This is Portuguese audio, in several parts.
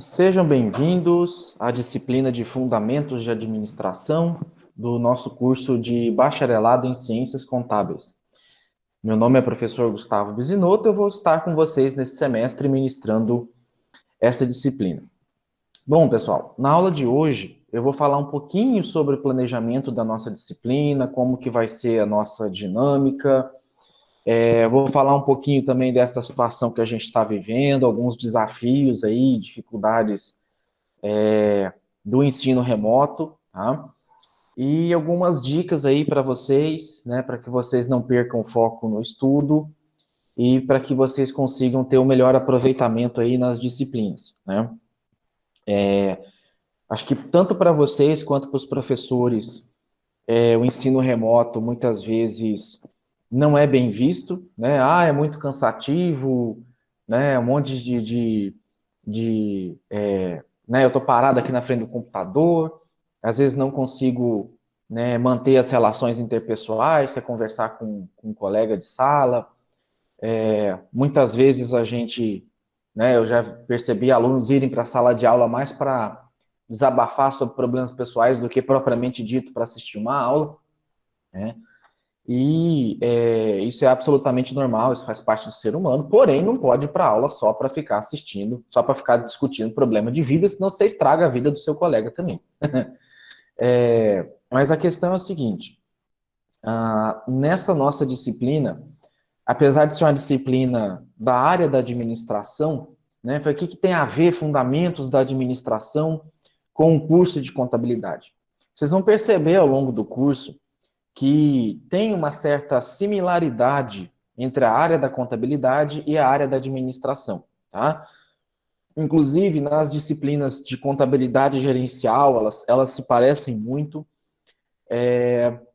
Sejam bem-vindos à disciplina de Fundamentos de Administração do nosso curso de Bacharelado em Ciências Contábeis. Meu nome é professor Gustavo Bisinotto, eu vou estar com vocês nesse semestre ministrando essa disciplina. Bom, pessoal, na aula de hoje eu vou falar um pouquinho sobre o planejamento da nossa disciplina, como que vai ser a nossa dinâmica. Vou falar um pouquinho também dessa situação que a gente está vivendo, alguns desafios aí, dificuldades do ensino remoto, tá? E algumas dicas aí para vocês, né, para que vocês não percam o foco no estudo e para que vocês consigam ter o melhor aproveitamento aí nas disciplinas, né? Acho que tanto para vocês quanto para os professores, o ensino remoto muitas vezes não é bem visto, né? Ah, é muito cansativo, né? Um monte né? Eu estou parado aqui na frente do computador, às vezes não consigo, né, manter as relações interpessoais, você conversar com um colega de sala. Muitas vezes a gente, né, eu já percebi alunos irem para a sala de aula mais para desabafar sobre problemas pessoais do que propriamente dito para assistir uma aula, né? E isso é absolutamente normal, isso faz parte do ser humano, porém não pode ir para aula só para ficar assistindo, só para ficar discutindo problema de vida, senão você estraga a vida do seu colega também. Mas a questão é o seguinte, nessa nossa disciplina, apesar de ser uma disciplina da área da administração, né, o que tem a ver fundamentos da administração com o curso de contabilidade? Vocês vão perceber ao longo do curso que tem uma certa similaridade entre a área da contabilidade e a área da administração, tá? Inclusive, nas disciplinas de contabilidade gerencial, elas se parecem muito.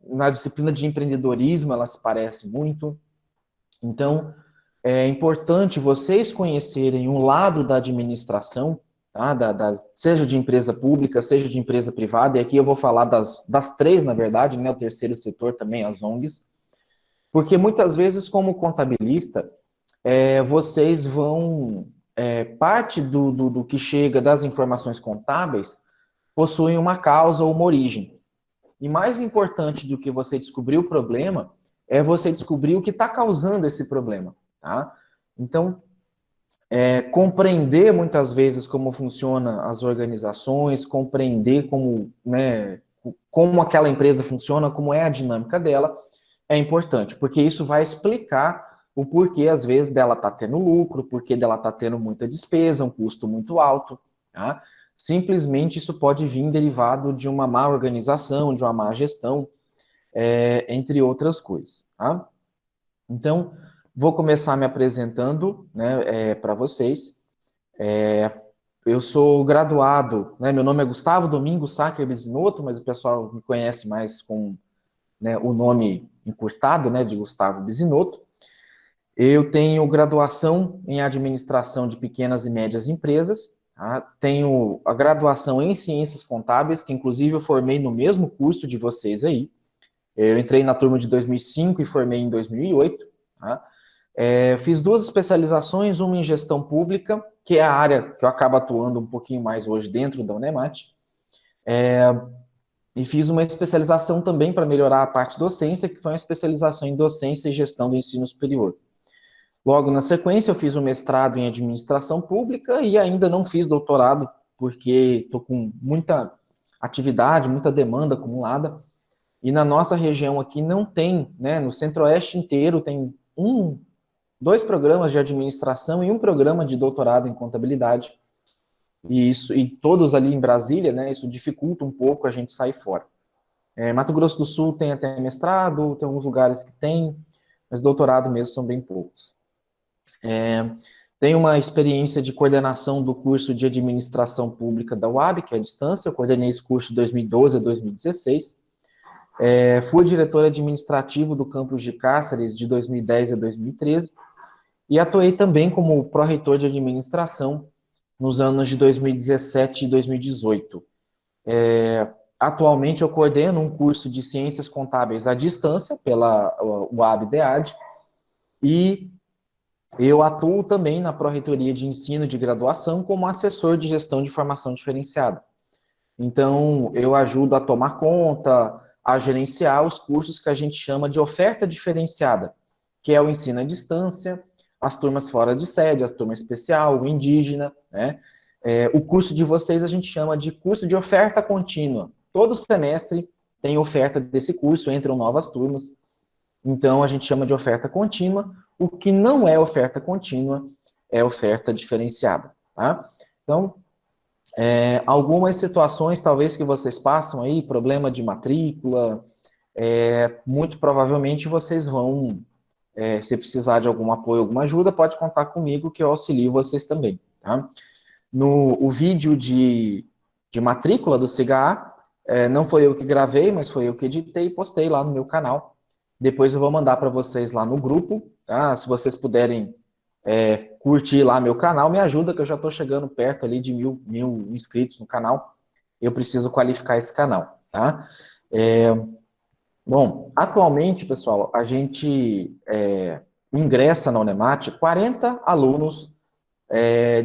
Na disciplina de empreendedorismo, elas se parecem muito. Então, é importante vocês conhecerem um lado da administração, tá? Seja de empresa pública, seja de empresa privada, e aqui eu vou falar das três, na verdade, né? O terceiro setor também, as ONGs, porque muitas vezes, como contabilista, vocês vão, parte do que chega das informações contábeis, possuem uma causa ou uma origem. E mais importante do que você descobrir o problema, é você descobrir o que está causando esse problema, tá? Então, compreender muitas vezes como funcionam as organizações, compreender como, né, como aquela empresa funciona, como é a dinâmica dela, é importante, porque isso vai explicar o porquê, às vezes, dela tá tendo lucro, porquê dela tá tendo muita despesa, um custo muito alto, tá? Simplesmente isso pode vir derivado de uma má organização, de uma má gestão, entre outras coisas, tá? Então, vou começar me apresentando, né, para vocês. Eu sou graduado, né, meu nome é Gustavo Domingos Sacker Bisinotto, mas o pessoal me conhece mais com, né, o nome encurtado, né, de Gustavo Bisinotto. Eu tenho graduação em administração de pequenas e médias empresas, tá? Tenho a graduação em ciências contábeis, que inclusive eu formei no mesmo curso de vocês aí. Eu entrei na turma de 2005 e formei em 2008. Tá? Fiz duas especializações, uma em gestão pública, que é a área que eu acabo atuando um pouquinho mais hoje dentro da Unemat. E fiz uma especialização também para melhorar a parte docência, que foi uma especialização em docência e gestão do ensino superior. Logo na sequência, eu fiz um mestrado em administração pública e ainda não fiz doutorado, porque estou com muita atividade, muita demanda acumulada. E na nossa região aqui não tem, né, no Centro-Oeste inteiro tem dois programas de administração e um programa de doutorado em contabilidade. E todos ali em Brasília, né, isso dificulta um pouco a gente sair fora. Mato Grosso do Sul tem até mestrado, tem alguns lugares que tem, mas doutorado mesmo são bem poucos. Tenho uma experiência de coordenação do curso de administração pública da UAB, que é a distância, eu coordenei esse curso de 2012 a 2016. Fui diretor administrativo do campus de Cáceres de 2010 a 2013 e atuei também como pró-reitor de administração nos anos de 2017 e 2018. Atualmente eu coordeno um curso de ciências contábeis à distância pela UAB-DEAD e Eu atuo também na Pró-Reitoria de Ensino de Graduação como assessor de gestão de formação diferenciada. Então, eu ajudo a tomar conta, a gerenciar os cursos que a gente chama de oferta diferenciada, que é o ensino à distância, as turmas fora de sede, as turmas especial, o indígena, né? O curso de vocês a gente chama de curso de oferta contínua. Todo semestre tem oferta desse curso, entram novas turmas. Então, a gente chama de oferta contínua. O que não é oferta contínua é oferta diferenciada, tá? Então, algumas situações, talvez, que vocês passam aí, problema de matrícula, muito provavelmente vocês vão, se precisar de algum apoio, alguma ajuda, pode contar comigo que eu auxilio vocês também, tá? O vídeo de matrícula do CIGA, não foi eu que gravei, mas foi eu que editei e postei lá no meu canal. Depois eu vou mandar para vocês lá no grupo, tá? Se vocês puderem curtir lá meu canal, me ajuda, que eu já estou chegando perto ali de mil inscritos no canal. Eu preciso qualificar esse canal, tá? Bom, atualmente, pessoal, a gente ingressa na Unemate 40 alunos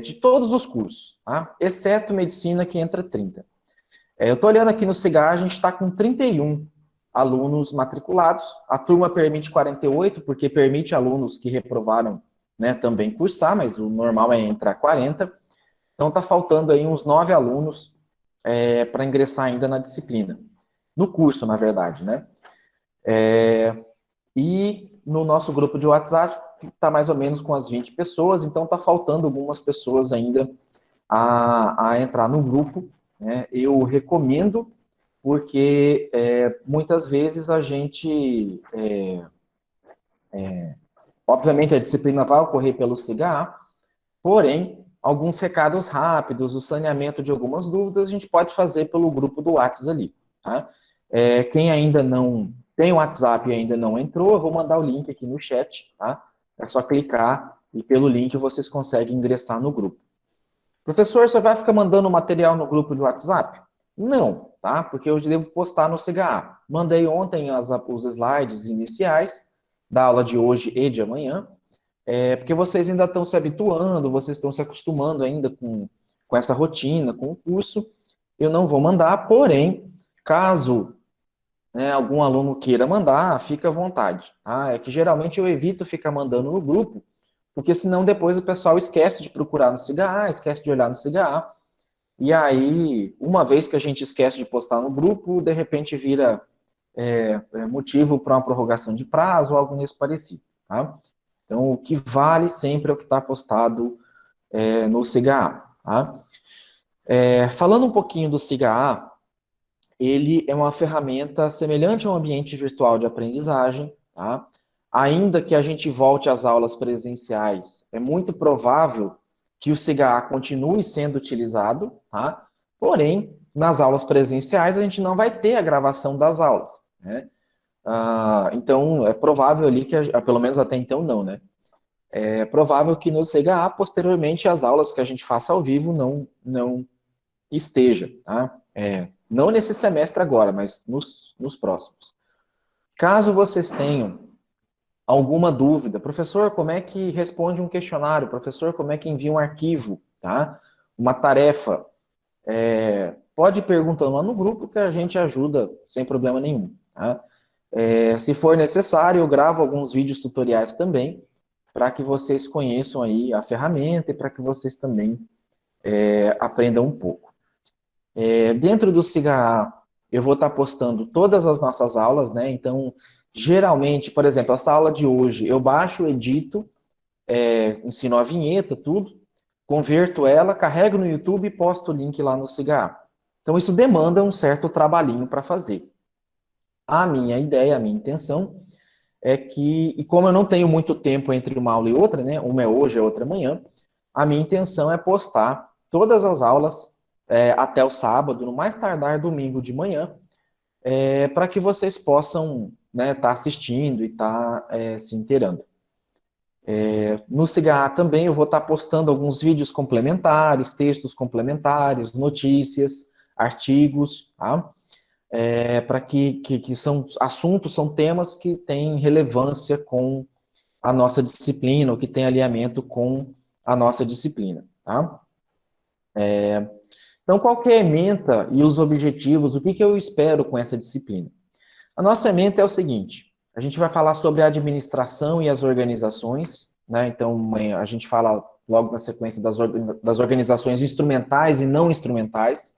de todos os cursos, tá? Exceto medicina, que entra 30. Eu estou olhando aqui no CIGA, a gente está com 31 alunos matriculados. A turma permite 48, porque permite alunos que reprovaram, né, também cursar, mas o normal é entrar 40. Então está faltando aí uns 9 alunos para ingressar ainda na disciplina. No curso, na verdade, né? E no nosso grupo de WhatsApp está mais ou menos com as 20 pessoas, então está faltando algumas pessoas ainda a entrar no grupo, né? Eu recomendo, porque muitas vezes a gente, obviamente a disciplina vai ocorrer pelo CIGA, porém, alguns recados rápidos, o saneamento de algumas dúvidas, a gente pode fazer pelo grupo do WhatsApp ali, tá? Quem ainda não tem o WhatsApp e ainda não entrou, eu vou mandar o link aqui no chat, tá? É só clicar e pelo link vocês conseguem ingressar no grupo. Professor, você vai ficar mandando material no grupo de WhatsApp? Não, tá? Porque eu devo postar no CGA. Mandei ontem os slides iniciais da aula de hoje e de amanhã, porque vocês ainda estão se habituando, vocês estão se acostumando ainda com essa rotina, com o curso. Eu não vou mandar, porém, caso, né, algum aluno queira mandar, fica à vontade. Tá? É que geralmente eu evito ficar mandando no grupo, porque senão depois o pessoal esquece de procurar no CGA, esquece de olhar no CGA, e aí, uma vez que a gente esquece de postar no grupo, de repente vira motivo para uma prorrogação de prazo ou algo nesse parecido. Tá? Então, o que vale sempre é o que está postado no CGA. Tá? Falando um pouquinho do CGA, ele é uma ferramenta semelhante a um ambiente virtual de aprendizagem, tá? Ainda que a gente volte às aulas presenciais, é muito provável que o CGA continue sendo utilizado, tá? Porém, nas aulas presenciais, a gente não vai ter a gravação das aulas, né? Então, é provável ali que, pelo menos até então não, né? É provável que no CGA, posteriormente, as aulas que a gente faça ao vivo não esteja, tá? Não nesse semestre agora, mas nos próximos. Caso vocês tenham alguma dúvida, professor, como é que responde um questionário? Professor, como é que envia um arquivo? Tá? Uma tarefa? Pode ir perguntando lá no grupo que a gente ajuda sem problema nenhum. Tá? Se for necessário, eu gravo alguns vídeos tutoriais também, para que vocês conheçam aí a ferramenta e para que vocês também aprendam um pouco. Dentro do CIGA, eu vou estar postando todas as nossas aulas, né? Então, geralmente, por exemplo, essa aula de hoje, eu baixo, edito, ensino a vinheta, tudo, converto ela, carrego no YouTube e posto o link lá no CIGA. Então, isso demanda um certo trabalhinho para fazer. A minha ideia, a minha intenção é que, e como eu não tenho muito tempo entre uma aula e outra, né? Uma é hoje, a outra é amanhã, a minha intenção é postar todas as aulas até o sábado, no mais tardar domingo de manhã, para que vocês possam tá assistindo e estar se inteirando. No CIGA também eu vou estar postando alguns vídeos complementares, textos complementares, notícias, artigos, tá? Para que são assuntos, são temas que têm relevância com a nossa disciplina, ou que tem alinhamento com a nossa disciplina, tá? Então, qual que é a ementa e os objetivos, o que que eu espero com essa disciplina? A nossa ementa é o seguinte, a gente vai falar sobre a administração e as organizações, né? Então, a gente fala logo na sequência das organizações instrumentais e não instrumentais.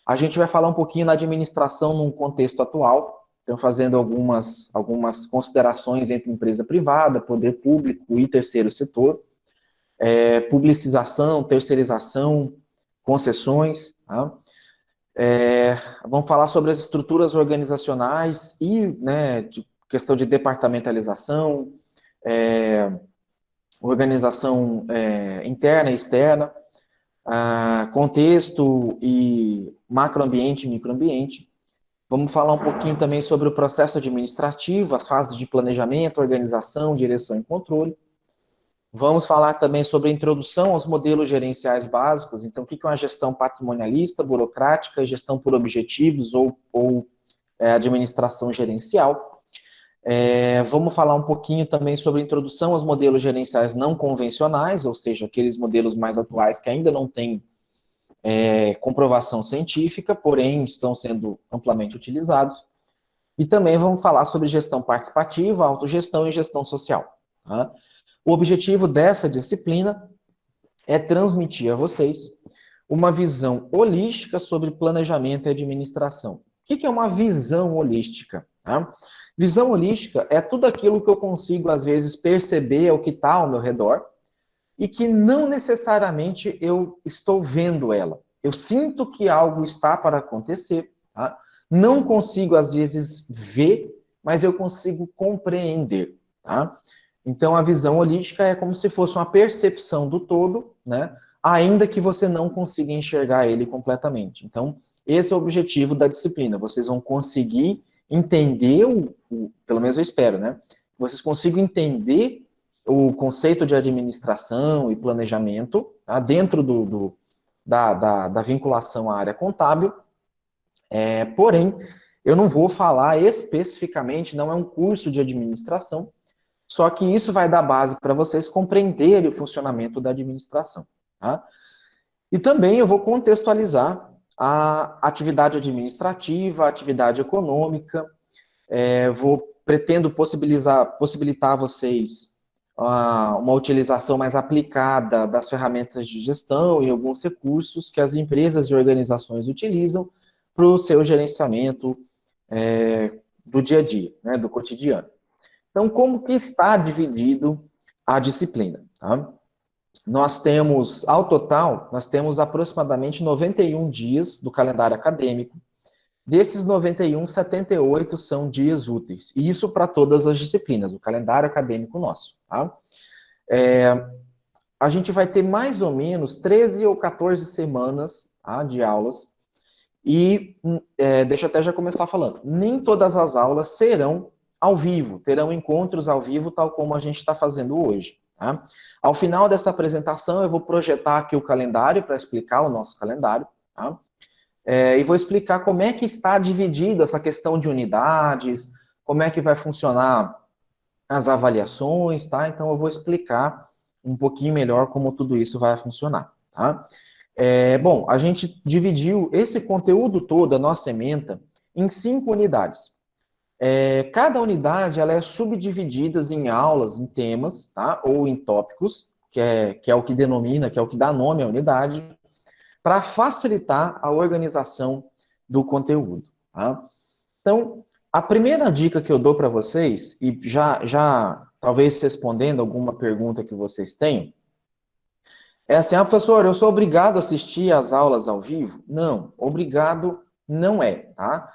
A gente vai falar um pouquinho na administração num contexto atual, então fazendo algumas considerações entre empresa privada, poder público e terceiro setor, publicização, terceirização, concessões, tá? Vamos falar sobre as estruturas organizacionais e, né, de questão de departamentalização, organização interna e externa, contexto e macroambiente e microambiente. Vamos falar um pouquinho também sobre o processo administrativo, as fases de planejamento, organização, direção e controle. Vamos falar também sobre a introdução aos modelos gerenciais básicos. Então, o que é uma gestão patrimonialista, burocrática, gestão por objetivos ou administração gerencial. Vamos falar um pouquinho também sobre a introdução aos modelos gerenciais não convencionais, ou seja, aqueles modelos mais atuais que ainda não têm comprovação científica, porém estão sendo amplamente utilizados. E também vamos falar sobre gestão participativa, autogestão e gestão social. Tá? O objetivo dessa disciplina é transmitir a vocês uma visão holística sobre planejamento e administração. O que é uma visão holística? Tá? Visão holística é tudo aquilo que eu consigo, às vezes, perceber o que está ao meu redor e que não necessariamente eu estou vendo ela. Eu sinto que algo está para acontecer, tá? Não consigo, às vezes, ver, mas eu consigo compreender, tá? Então, a visão holística é como se fosse uma percepção do todo, né? Ainda que você não consiga enxergar ele completamente. Então, esse é o objetivo da disciplina. Vocês vão conseguir entender, pelo menos eu espero, né? Vocês consigam entender o conceito de administração e planejamento, tá? Dentro da vinculação à área contábil. Porém, eu não vou falar especificamente, não é um curso de administração, só que isso vai dar base para vocês compreenderem o funcionamento da administração. Tá? E também eu vou contextualizar a atividade administrativa, a atividade econômica, pretendo possibilitar a vocês uma utilização mais aplicada das ferramentas de gestão e alguns recursos que as empresas e organizações utilizam para o seu gerenciamento do dia a dia, né, do cotidiano. Então, como que está dividido a disciplina? Tá? Nós temos, ao total, nós temos aproximadamente 91 dias do calendário acadêmico. Desses 91, 78 são dias úteis. E isso para todas as disciplinas, o calendário acadêmico nosso. Tá? A gente vai ter mais ou menos 13 ou 14 semanas, tá, de aulas. E deixa eu até já começar falando. Nem todas as aulas serão ao vivo, terão encontros ao vivo, tal como a gente está fazendo hoje. Tá? Ao final dessa apresentação, eu vou projetar aqui o calendário para explicar o nosso calendário. Tá? E vou explicar como é que está dividido essa questão de unidades, como é que vai funcionar as avaliações, tá? Então, eu vou explicar um pouquinho melhor como tudo isso vai funcionar, tá? Bom, a gente dividiu esse conteúdo todo, a nossa ementa, em 5 unidades. Cada unidade, ela é subdividida em aulas, em temas, tá? Ou em tópicos, que é o que denomina, que é o que dá nome à unidade, para facilitar a organização do conteúdo. Tá? Então, a primeira dica que eu dou para vocês, e já talvez respondendo alguma pergunta que vocês tenham, é assim, professor, eu sou obrigado a assistir às aulas ao vivo? Não, obrigado não é, tá?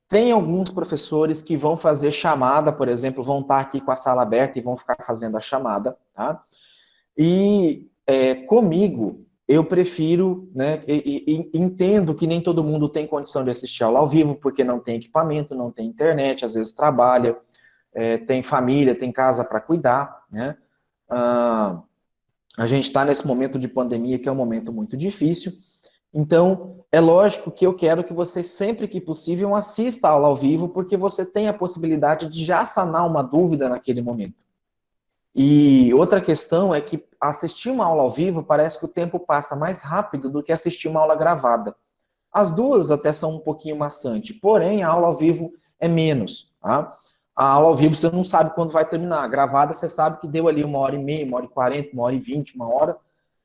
Tem alguns professores que vão fazer chamada, por exemplo, vão estar aqui com a sala aberta e vão ficar fazendo a chamada, tá? E comigo, eu prefiro, né, e entendo que nem todo mundo tem condição de assistir aula ao vivo, porque não tem equipamento, não tem internet, às vezes trabalha, tem família, tem casa para cuidar, né? A gente está nesse momento de pandemia, que é um momento muito difícil, Então, é lógico que eu quero que você, sempre que possível, assista a aula ao vivo, porque você tem a possibilidade de já sanar uma dúvida naquele momento. E outra questão é que assistir uma aula ao vivo parece que o tempo passa mais rápido do que assistir uma aula gravada. As duas até são um pouquinho maçante, porém a aula ao vivo é menos, tá? A aula ao vivo você não sabe quando vai terminar, a gravada você sabe que deu ali 1h30, 1h40, 1h20, 1 hora,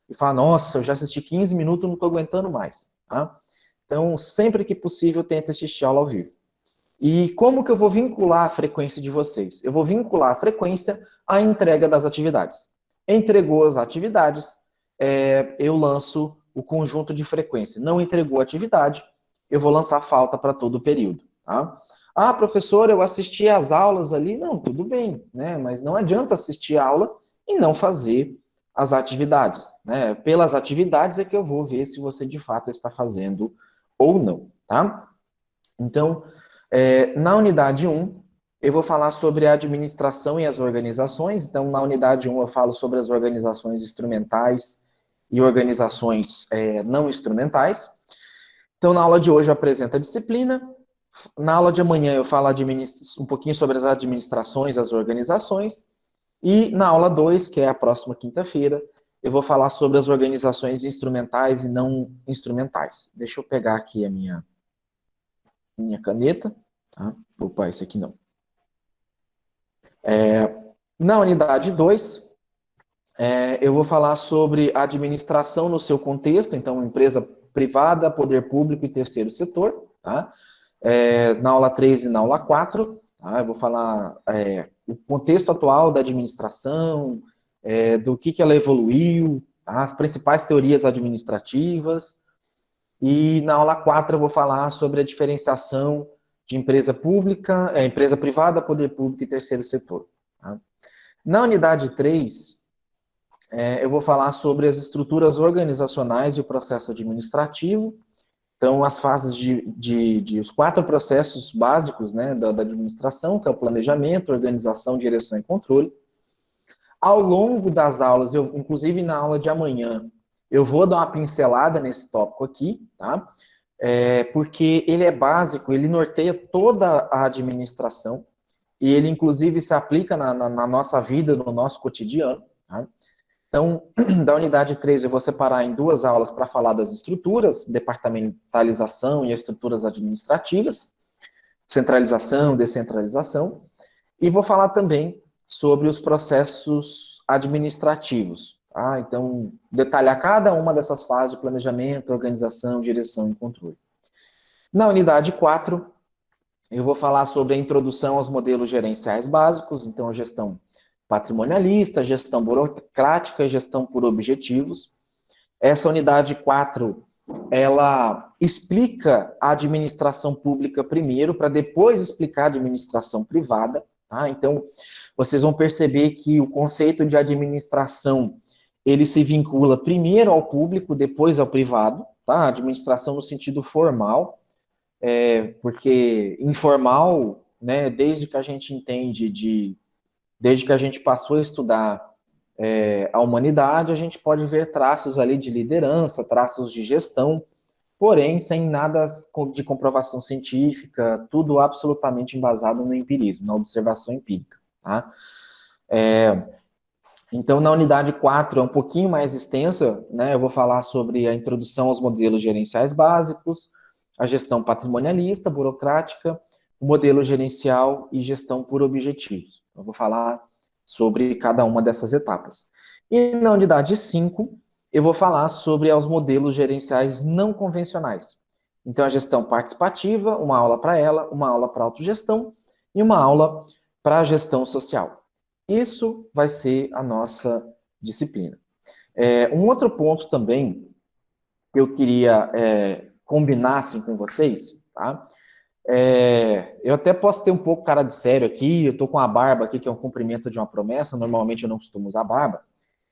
e fala, nossa, eu já assisti 15 minutos, não estou aguentando mais, tá? Então, sempre que possível, tenta assistir aula ao vivo. E como que eu vou vincular a frequência de vocês? Eu vou vincular a frequência à entrega das atividades. Entregou as atividades, eu lanço o conjunto de frequência. Não entregou a atividade, eu vou lançar falta para todo o período. Tá? Ah, professor, eu assisti às aulas ali. Não, tudo bem, né? Mas não adianta assistir a aula e não fazer as atividades. Né? Pelas atividades é que eu vou ver se você de fato está fazendo ou não. Tá? Então, na unidade 1, eu vou falar sobre a administração e as organizações. Então, na unidade 1, eu falo sobre as organizações instrumentais e organizações não instrumentais. Então, na aula de hoje, eu apresento a disciplina. Na aula de amanhã, eu falo um pouquinho sobre as administrações, as organizações. E na aula 2, que é a próxima quinta-feira, eu vou falar sobre as organizações instrumentais e não instrumentais. Deixa eu pegar aqui a minha caneta. Tá? Opa, esse aqui não. Na unidade 2, eu vou falar sobre a administração no seu contexto, então empresa privada, poder público e terceiro setor. Tá? Na aula 3 e na aula 4, tá? Eu vou falar o contexto atual da administração, do que ela evoluiu, tá? As principais teorias administrativas. E na aula 4 eu vou falar sobre a diferenciação de empresa pública, empresa privada, poder público e terceiro setor. Tá? Na unidade 3, eu vou falar sobre as estruturas organizacionais e o processo administrativo. Então, as fases os 4 processos básicos, né, da administração, que é o planejamento, organização, direção e controle. Ao longo das aulas, inclusive na aula de amanhã, eu vou dar uma pincelada nesse tópico aqui, tá? Porque ele é básico, ele norteia toda a administração, e ele, inclusive, se aplica na nossa vida, no nosso cotidiano. Tá? Então, da unidade 3, eu vou separar em 2 aulas para falar das estruturas, departamentalização e estruturas administrativas, centralização, descentralização, e vou falar também sobre os processos administrativos. Tá? Então, detalhar cada uma dessas fases de planejamento, organização, direção e controle. Na unidade 4, eu vou falar sobre a introdução aos modelos gerenciais básicos, então a gestão patrimonialista, gestão burocrática e gestão por objetivos. Essa unidade 4, ela explica a administração pública primeiro, para depois explicar a administração privada. Tá? Então, vocês vão perceber que o conceito de administração, ele se vincula primeiro ao público, depois ao privado. Tá? Administração no sentido formal, porque informal, né, desde que a gente desde que a gente passou a estudar a humanidade, a gente pode ver traços ali de liderança, traços de gestão, porém sem nada de comprovação científica, tudo absolutamente embasado no empirismo, na observação empírica. Tá? Então, na unidade 4 é um pouquinho mais extensa, né? Eu vou falar sobre a introdução aos modelos gerenciais básicos, a gestão patrimonialista, burocrática, o modelo gerencial e gestão por objetivos. Eu vou falar sobre cada uma dessas etapas. E na unidade 5, eu vou falar sobre os modelos gerenciais não convencionais. Então, a gestão participativa, uma aula para ela, uma aula para autogestão e uma aula para a gestão social. Isso vai ser a nossa disciplina. Um outro ponto também que eu queria combinar assim, com vocês, tá? Eu até posso ter um pouco cara de sério aqui, eu tô com a barba aqui, que é um cumprimento de uma promessa, normalmente eu não costumo usar barba,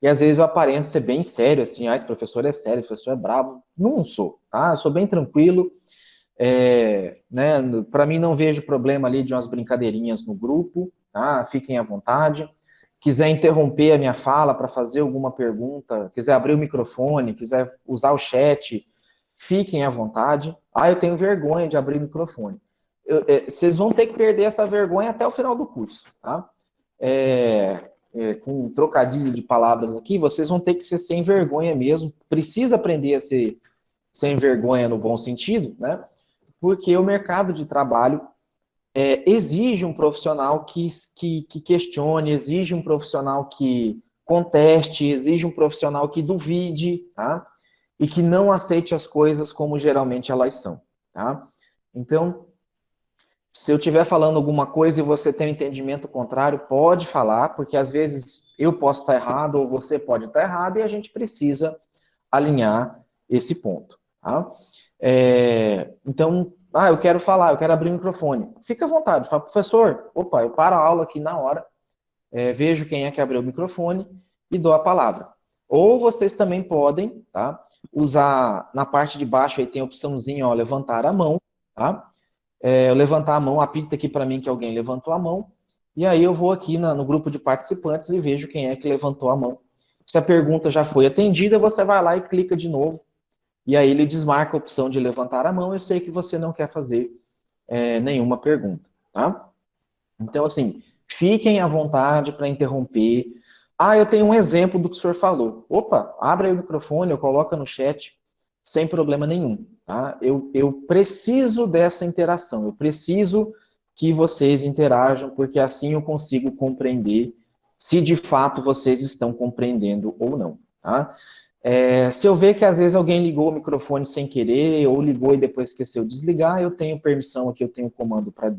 e às vezes eu aparento ser bem sério, assim, esse professor é sério, esse professor é bravo. Não sou, tá? Eu sou bem tranquilo, né? Para mim não vejo problema ali de umas brincadeirinhas no grupo, tá? Fiquem à vontade. Quiser interromper a minha fala para fazer alguma pergunta, quiser abrir o microfone, quiser usar o chat, fiquem à vontade. Eu tenho vergonha de abrir o microfone. Vocês vão ter que perder essa vergonha até o final do curso, tá? Com um trocadilho de palavras aqui, vocês vão ter que ser sem vergonha mesmo. Precisa aprender a ser sem vergonha no bom sentido, né? Porque o mercado de trabalho exige um profissional que questione, exige um profissional que conteste, exige um profissional que duvide, tá? E que não aceite as coisas como geralmente elas são, tá? Então, se eu estiver falando alguma coisa e você tem um entendimento contrário, pode falar, porque às vezes eu posso estar errado ou você pode estar errado e a gente precisa alinhar esse ponto, tá? Então, eu quero falar, eu quero abrir o microfone. Fica à vontade, fala, professor, opa, eu paro a aula aqui na hora, vejo quem é que abriu o microfone e dou a palavra. Ou vocês também podem, tá? Usar, na parte de baixo aí tem a opçãozinha, ó, levantar a mão, tá? Eu levantar a mão, apita aqui para mim que alguém levantou a mão, e aí eu vou aqui no grupo de participantes e vejo quem é que levantou a mão. Se a pergunta já foi atendida, você vai lá e clica de novo, e aí ele desmarca a opção de levantar a mão, eu sei que você não quer fazer nenhuma pergunta, tá? Então, assim, fiquem à vontade para interromper. Eu tenho um exemplo do que o senhor falou. Opa, abre aí o microfone, eu coloco no chat, sem problema nenhum, tá? Eu preciso dessa interação, eu preciso que vocês interajam, porque assim eu consigo compreender se de fato vocês estão compreendendo ou não, tá? Se eu ver que às vezes alguém ligou o microfone sem querer, ou ligou e depois esqueceu de desligar, eu tenho permissão aqui, eu tenho comando para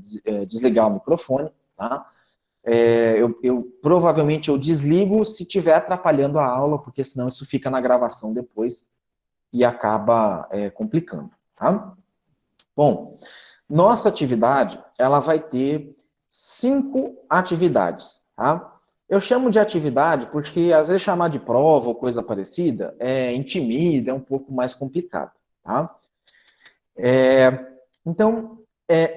desligar o microfone, tá? Provavelmente eu desligo se estiver atrapalhando a aula, porque senão isso fica na gravação depois e acaba complicando, tá? Bom, nossa atividade, ela vai ter 5 atividades, tá? Eu chamo de atividade porque, às vezes, chamar de prova ou coisa parecida intimida, é um pouco mais complicado, tá? Então,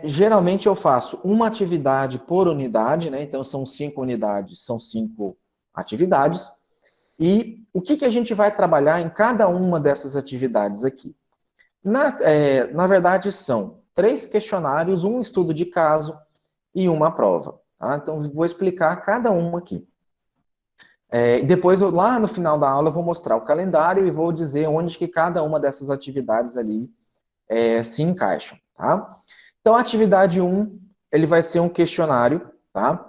geralmente eu faço uma atividade por unidade, né? Então, são 5 unidades, são 5 atividades. E o que a gente vai trabalhar em cada uma dessas atividades aqui? Na verdade, são 3 questionários, um estudo de caso e uma prova. Tá? Então, vou explicar cada uma aqui. Depois, lá no final da aula, eu vou mostrar o calendário e vou dizer onde que cada uma dessas atividades ali se encaixam. Tá? Então, a atividade 1, ele vai ser um questionário. Tá?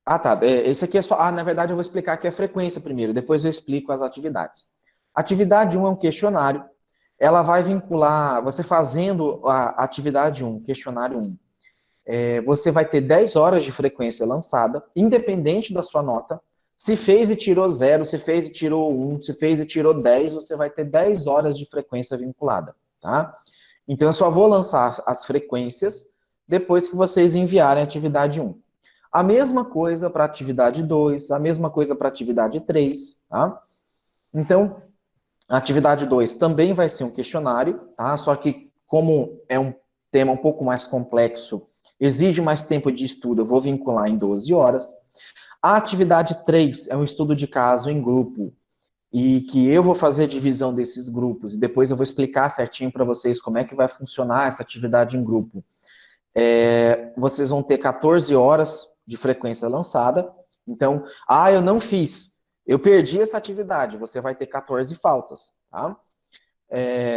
Tá. Esse aqui é só... na verdade, eu vou explicar aqui a frequência primeiro, depois eu explico as atividades. Atividade 1 é um questionário. Ela vai vincular, você fazendo a atividade 1, questionário 1, você vai ter 10 horas de frequência lançada, independente da sua nota. Se fez e tirou 0, se fez e tirou 1, se fez e tirou 10, você vai ter 10 horas de frequência vinculada, tá? Então, eu só vou lançar as frequências depois que vocês enviarem a atividade 1. A mesma coisa para a atividade 2, a mesma coisa para a atividade 3, tá? Então, a atividade 2 também vai ser um questionário, tá? Só que, como é um tema um pouco mais complexo, exige mais tempo de estudo, eu vou vincular em 12 horas. A atividade 3 é um estudo de caso em grupo, e que eu vou fazer divisão desses grupos, e depois eu vou explicar certinho para vocês como é que vai funcionar essa atividade em grupo. Vocês vão ter 14 horas de frequência lançada. Então, eu não fiz, eu perdi essa atividade, você vai ter 14 faltas, tá?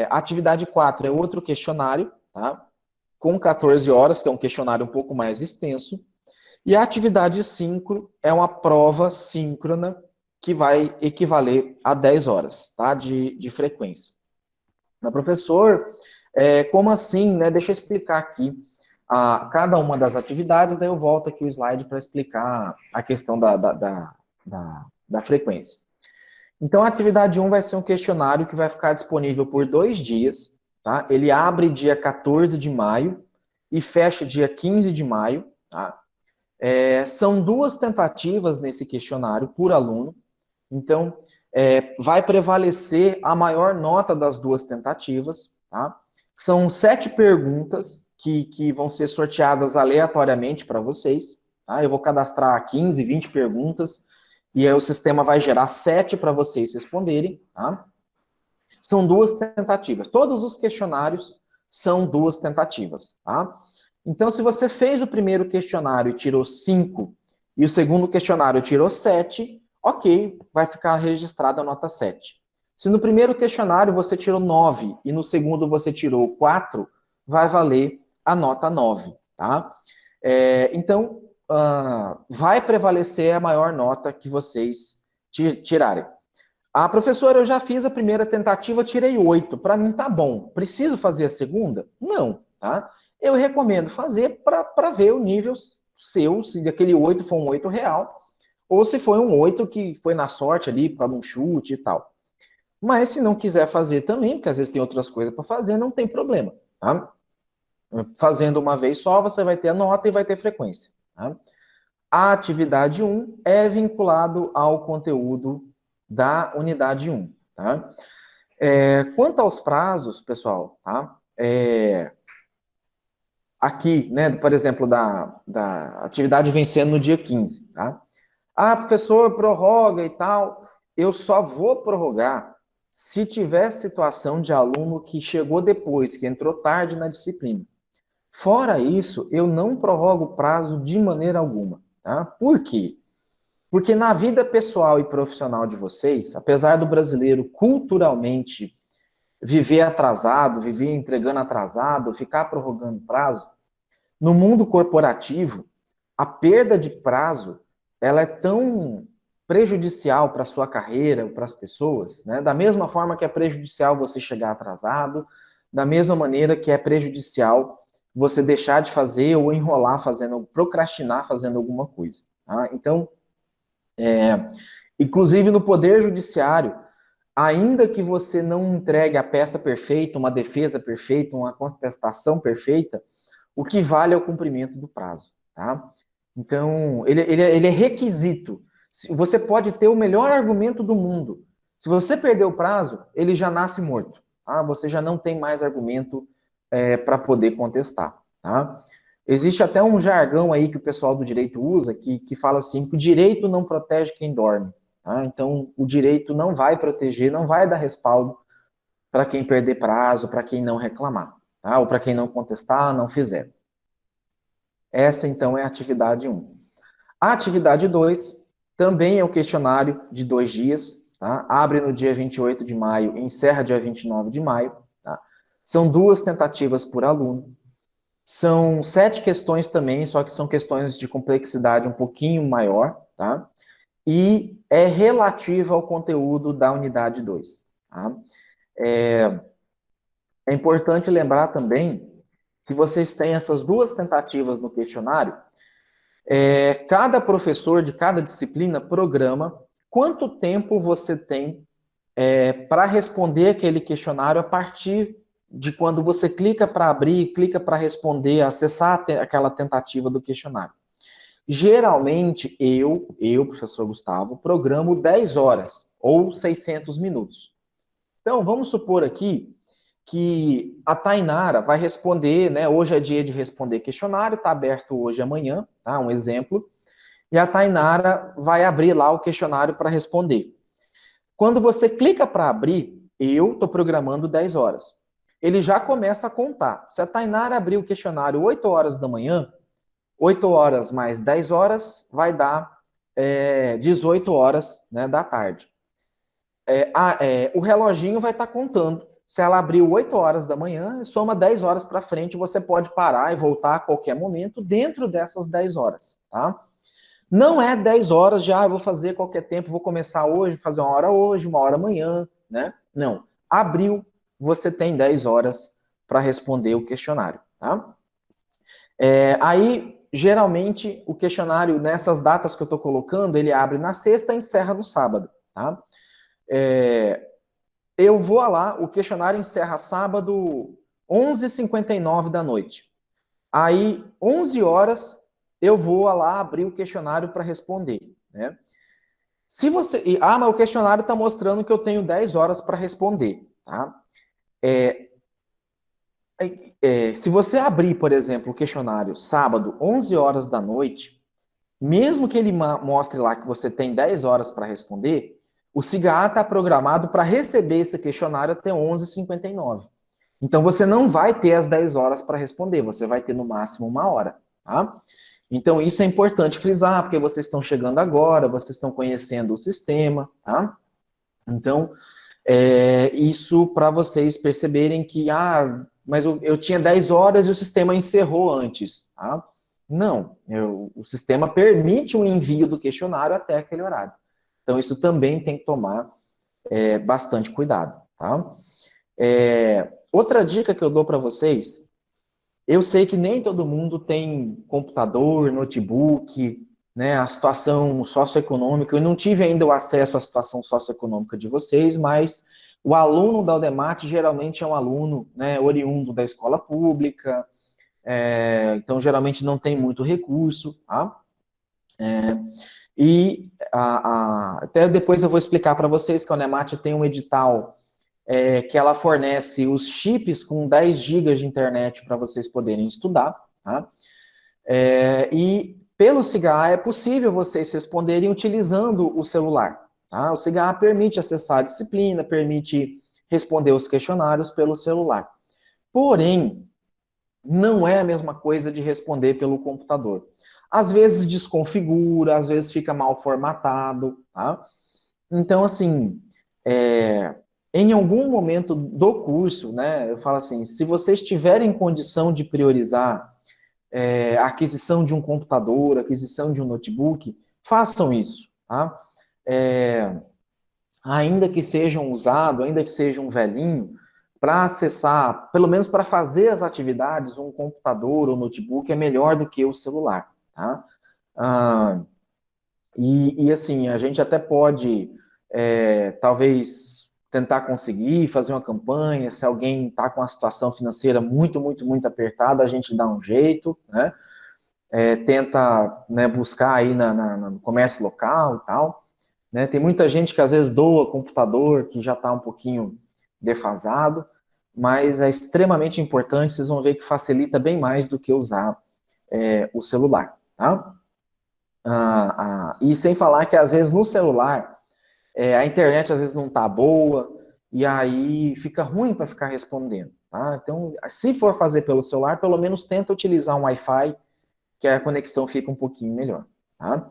A atividade 4 é outro questionário, tá? Com 14 horas, que é um questionário um pouco mais extenso. E a atividade 5 é uma prova síncrona que vai equivaler a 10 horas, tá? De frequência. Mas, professor, como assim, né? Deixa eu explicar aqui cada uma das atividades, daí eu volto aqui o slide para explicar a questão da frequência. Então, a atividade 1 vai ser um questionário que vai ficar disponível por 2 dias, tá? Ele abre dia 14 de maio e fecha dia 15 de maio, tá? São 2 tentativas nesse questionário por aluno, então vai prevalecer a maior nota das 2 tentativas, tá? São 7 perguntas que vão ser sorteadas aleatoriamente para vocês, tá? Eu vou cadastrar 15, 20 perguntas, e aí o sistema vai gerar 7 para vocês responderem, tá? são 2 tentativas. Todos os questionários são 2 tentativas, tá? Então, se você fez o primeiro questionário e tirou 5, e o segundo questionário tirou 7, ok, vai ficar registrada a nota 7. Se no primeiro questionário você tirou 9 e no segundo você tirou 4, vai valer a nota 9, tá? Então, vai prevalecer a maior nota que vocês tirarem. Ah, professora, eu já fiz a primeira tentativa, tirei 8. Para mim tá bom. Preciso fazer a segunda? Não, tá? Eu recomendo fazer para ver o nível seu, se aquele 8 for um 8 real, ou se foi um 8 que foi na sorte ali, por causa de um chute e tal. Mas se não quiser fazer também, porque às vezes tem outras coisas para fazer, não tem problema, tá? Fazendo uma vez só, você vai ter a nota e vai ter frequência, tá? A atividade 1 é vinculado ao conteúdo da unidade 1, tá? Quanto aos prazos, pessoal, tá? Aqui, né, por exemplo, da atividade vencendo no dia 15, tá? Ah, professor, prorroga e tal. Eu só vou prorrogar se tiver situação de aluno que chegou depois, que entrou tarde na disciplina. Fora isso, eu não prorrogo o prazo de maneira alguma, tá? Por quê? Porque na vida pessoal e profissional de vocês, apesar do brasileiro culturalmente viver atrasado, viver entregando atrasado, ficar prorrogando prazo, no mundo corporativo, a perda de prazo, ela é tão prejudicial para a sua carreira, para as pessoas, né? Da mesma forma que é prejudicial você chegar atrasado, da mesma maneira que é prejudicial você deixar de fazer ou enrolar fazendo, procrastinar fazendo alguma coisa, tá? Então, inclusive no Poder Judiciário, ainda que você não entregue a peça perfeita, uma defesa perfeita, uma contestação perfeita, o que vale é o cumprimento do prazo, tá? Então, ele é requisito. Você pode ter o melhor argumento do mundo. Se você perder o prazo, ele já nasce morto, tá? Você já não tem mais argumento para poder contestar, tá? Existe até um jargão aí que o pessoal do direito usa, que fala assim, que o direito não protege quem dorme, tá? Então, o direito não vai proteger, não vai dar respaldo para quem perder prazo, para quem não reclamar, tá? Ou para quem não contestar, não fizer. Essa, então, é a atividade 1. A atividade 2 também é um questionário de 2 dias, tá? Abre no dia 28 de maio e encerra dia 29 de maio, tá? São 2 tentativas por aluno. São 7 questões também, só que são questões de complexidade um pouquinho maior, tá? E é relativa ao conteúdo da unidade 2, tá? É importante lembrar também que vocês têm essas 2 tentativas no questionário. Cada professor de cada disciplina programa quanto tempo você tem para responder aquele questionário a partir de quando você clica para abrir, clica para responder, acessar aquela tentativa do questionário. Geralmente, professor Gustavo, programo 10 horas ou 600 minutos. Então, vamos supor aqui que a Tainara vai responder, né? Hoje é dia de responder questionário, está aberto hoje e amanhã, tá? Um exemplo. E a Tainara vai abrir lá o questionário para responder. Quando você clica para abrir, eu estou programando 10 horas. Ele já começa a contar. Se a Tainara abrir o questionário 8 horas da manhã, 8 horas mais 10 horas vai dar 18 horas, né, da tarde. O reloginho vai estar contando. Se ela abriu 8 horas da manhã, soma 10 horas para frente, você pode parar e voltar a qualquer momento dentro dessas 10 horas, tá? Não é 10 horas de, eu vou fazer qualquer tempo, vou começar hoje, fazer 1 hora hoje, 1 hora amanhã, né? Não. Abriu, você tem 10 horas para responder o questionário, tá? Aí, geralmente, o questionário, nessas datas que eu estou colocando, ele abre na sexta e encerra no sábado, tá? Eu vou lá, o questionário encerra sábado 11h59 da noite. Aí, 11 horas, eu vou lá abrir o questionário para responder, né? Se você... mas o questionário está mostrando que eu tenho 10 horas para responder, tá? Se você abrir, por exemplo, o questionário sábado, 11 horas da noite, mesmo que ele mostre lá que você tem 10 horas para responder, o SIGA está programado para receber esse questionário até 11h59. Então, você não vai ter as 10 horas para responder, você vai ter no máximo 1 hora, tá? Então, isso é importante frisar, porque vocês estão chegando agora, vocês estão conhecendo o sistema, tá? Então, isso para vocês perceberem que, mas eu tinha 10 horas e o sistema encerrou antes, tá? Não, o sistema permite o envio do questionário até aquele horário. Então, isso também tem que tomar bastante cuidado, tá? Outra dica que eu dou para vocês, eu sei que nem todo mundo tem computador, notebook, né, a situação socioeconômica, eu não tive ainda o acesso à situação socioeconômica de vocês, mas o aluno da Udemate geralmente é um aluno, né, oriundo da escola pública, então geralmente não tem muito recurso, tá? Até depois eu vou explicar para vocês que a Udemate tem um edital que ela fornece os chips com 10 GB de internet para vocês poderem estudar, tá? E pelo SIGA é possível vocês responderem utilizando o celular, tá? O SIGA permite acessar a disciplina, permite responder os questionários pelo celular. Porém, não é a mesma coisa de responder pelo computador. Às vezes desconfigura, às vezes fica mal formatado, tá? Então, assim, em algum momento do curso, né, eu falo assim, se vocês tiverem condição de priorizar a aquisição de um computador, a aquisição de um notebook, façam isso, tá? Ainda que seja um usado, ainda que seja um velhinho, para acessar, pelo menos para fazer as atividades, um computador ou notebook é melhor do que o celular, tá? Assim, a gente até pode, talvez, tentar conseguir fazer uma campanha, se alguém está com a situação financeira muito, muito, muito apertada, a gente dá um jeito, né? Tenta, né, buscar aí no comércio local e tal, né? Tem muita gente que às vezes doa computador, que já está um pouquinho defasado, mas é extremamente importante, vocês vão ver que facilita bem mais do que usar o celular, tá? E sem falar que às vezes no celular a internet às vezes não tá boa e aí fica ruim para ficar respondendo, tá? Então, se for fazer pelo celular, pelo menos tenta utilizar um Wi-Fi, que a conexão fica um pouquinho melhor, tá?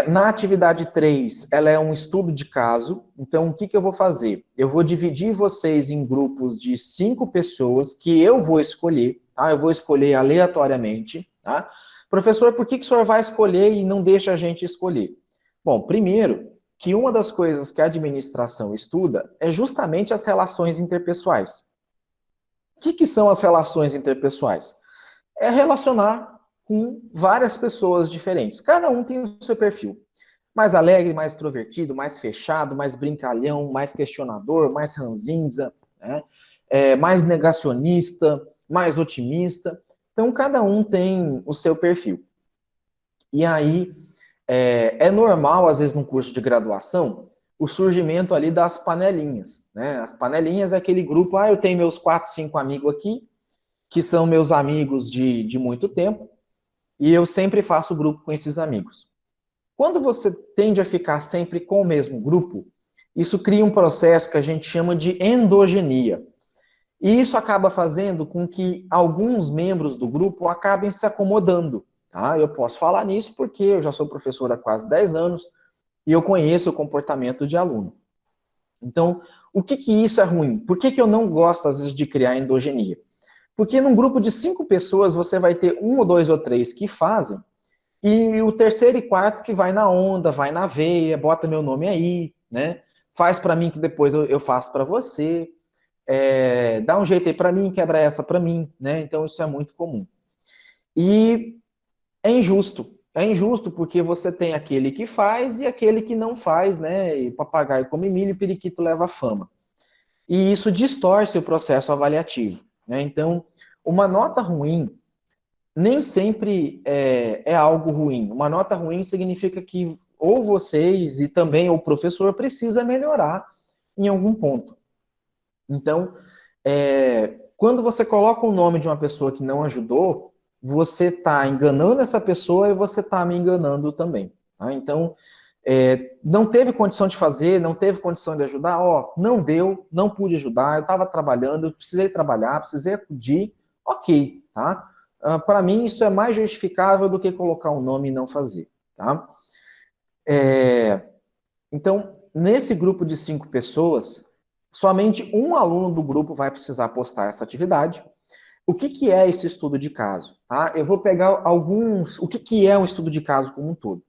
Na atividade 3, ela é um estudo de caso, então o que eu vou fazer? Eu vou dividir vocês em grupos de 5 pessoas que eu vou escolher, tá? Eu vou escolher aleatoriamente, tá? Professor, por que o senhor vai escolher e não deixa a gente escolher? Bom, primeiro, que uma das coisas que a administração estuda é justamente as relações interpessoais. O que são as relações interpessoais? É relacionar com várias pessoas diferentes. Cada um tem o seu perfil. Mais alegre, mais extrovertido, mais fechado, mais brincalhão, mais questionador, mais ranzinza, né? Mais negacionista, mais otimista. Então, cada um tem o seu perfil. E aí, é normal, às vezes, num curso de graduação, o surgimento ali das panelinhas, né? As panelinhas é aquele grupo, eu tenho meus 4, 5 amigos aqui, que são meus amigos de muito tempo, e eu sempre faço grupo com esses amigos. Quando você tende a ficar sempre com o mesmo grupo, isso cria um processo que a gente chama de endogenia. E isso acaba fazendo com que alguns membros do grupo acabem se acomodando. Tá? Eu posso falar nisso porque eu já sou professor há quase 10 anos e eu conheço o comportamento de aluno. Então, o que isso é ruim? Por que eu não gosto, às vezes, de criar endogenia? Porque num grupo de 5 pessoas, você vai ter 1 ou 2 ou 3 que fazem, e o terceiro e quarto que vai na onda, vai na veia, bota meu nome aí, né? Faz para mim que depois eu faço para você. Dá um jeito aí para mim, quebra essa para mim, né? Então isso é muito comum. E é injusto. É injusto porque você tem aquele que faz e aquele que não faz, né? E papagaio come milho e periquito leva fama. E isso distorce o processo avaliativo, né? Então, uma nota ruim nem sempre é algo ruim. Uma nota ruim significa que ou vocês e também o professor precisa melhorar em algum ponto. Então, quando você coloca o nome de uma pessoa que não ajudou, você está enganando essa pessoa e você está me enganando também. Tá? Então, Não teve condição de fazer, não teve condição de ajudar, ó, não deu, não pude ajudar, eu estava trabalhando, eu precisei trabalhar, precisei acudir, ok, tá? Para mim, isso é mais justificável do que colocar um nome e não fazer, tá? Então, nesse grupo de 5 pessoas, somente um aluno do grupo vai precisar postar essa atividade. O que é esse estudo de caso? Tá? Eu vou pegar alguns... O que é um estudo de caso como um todo?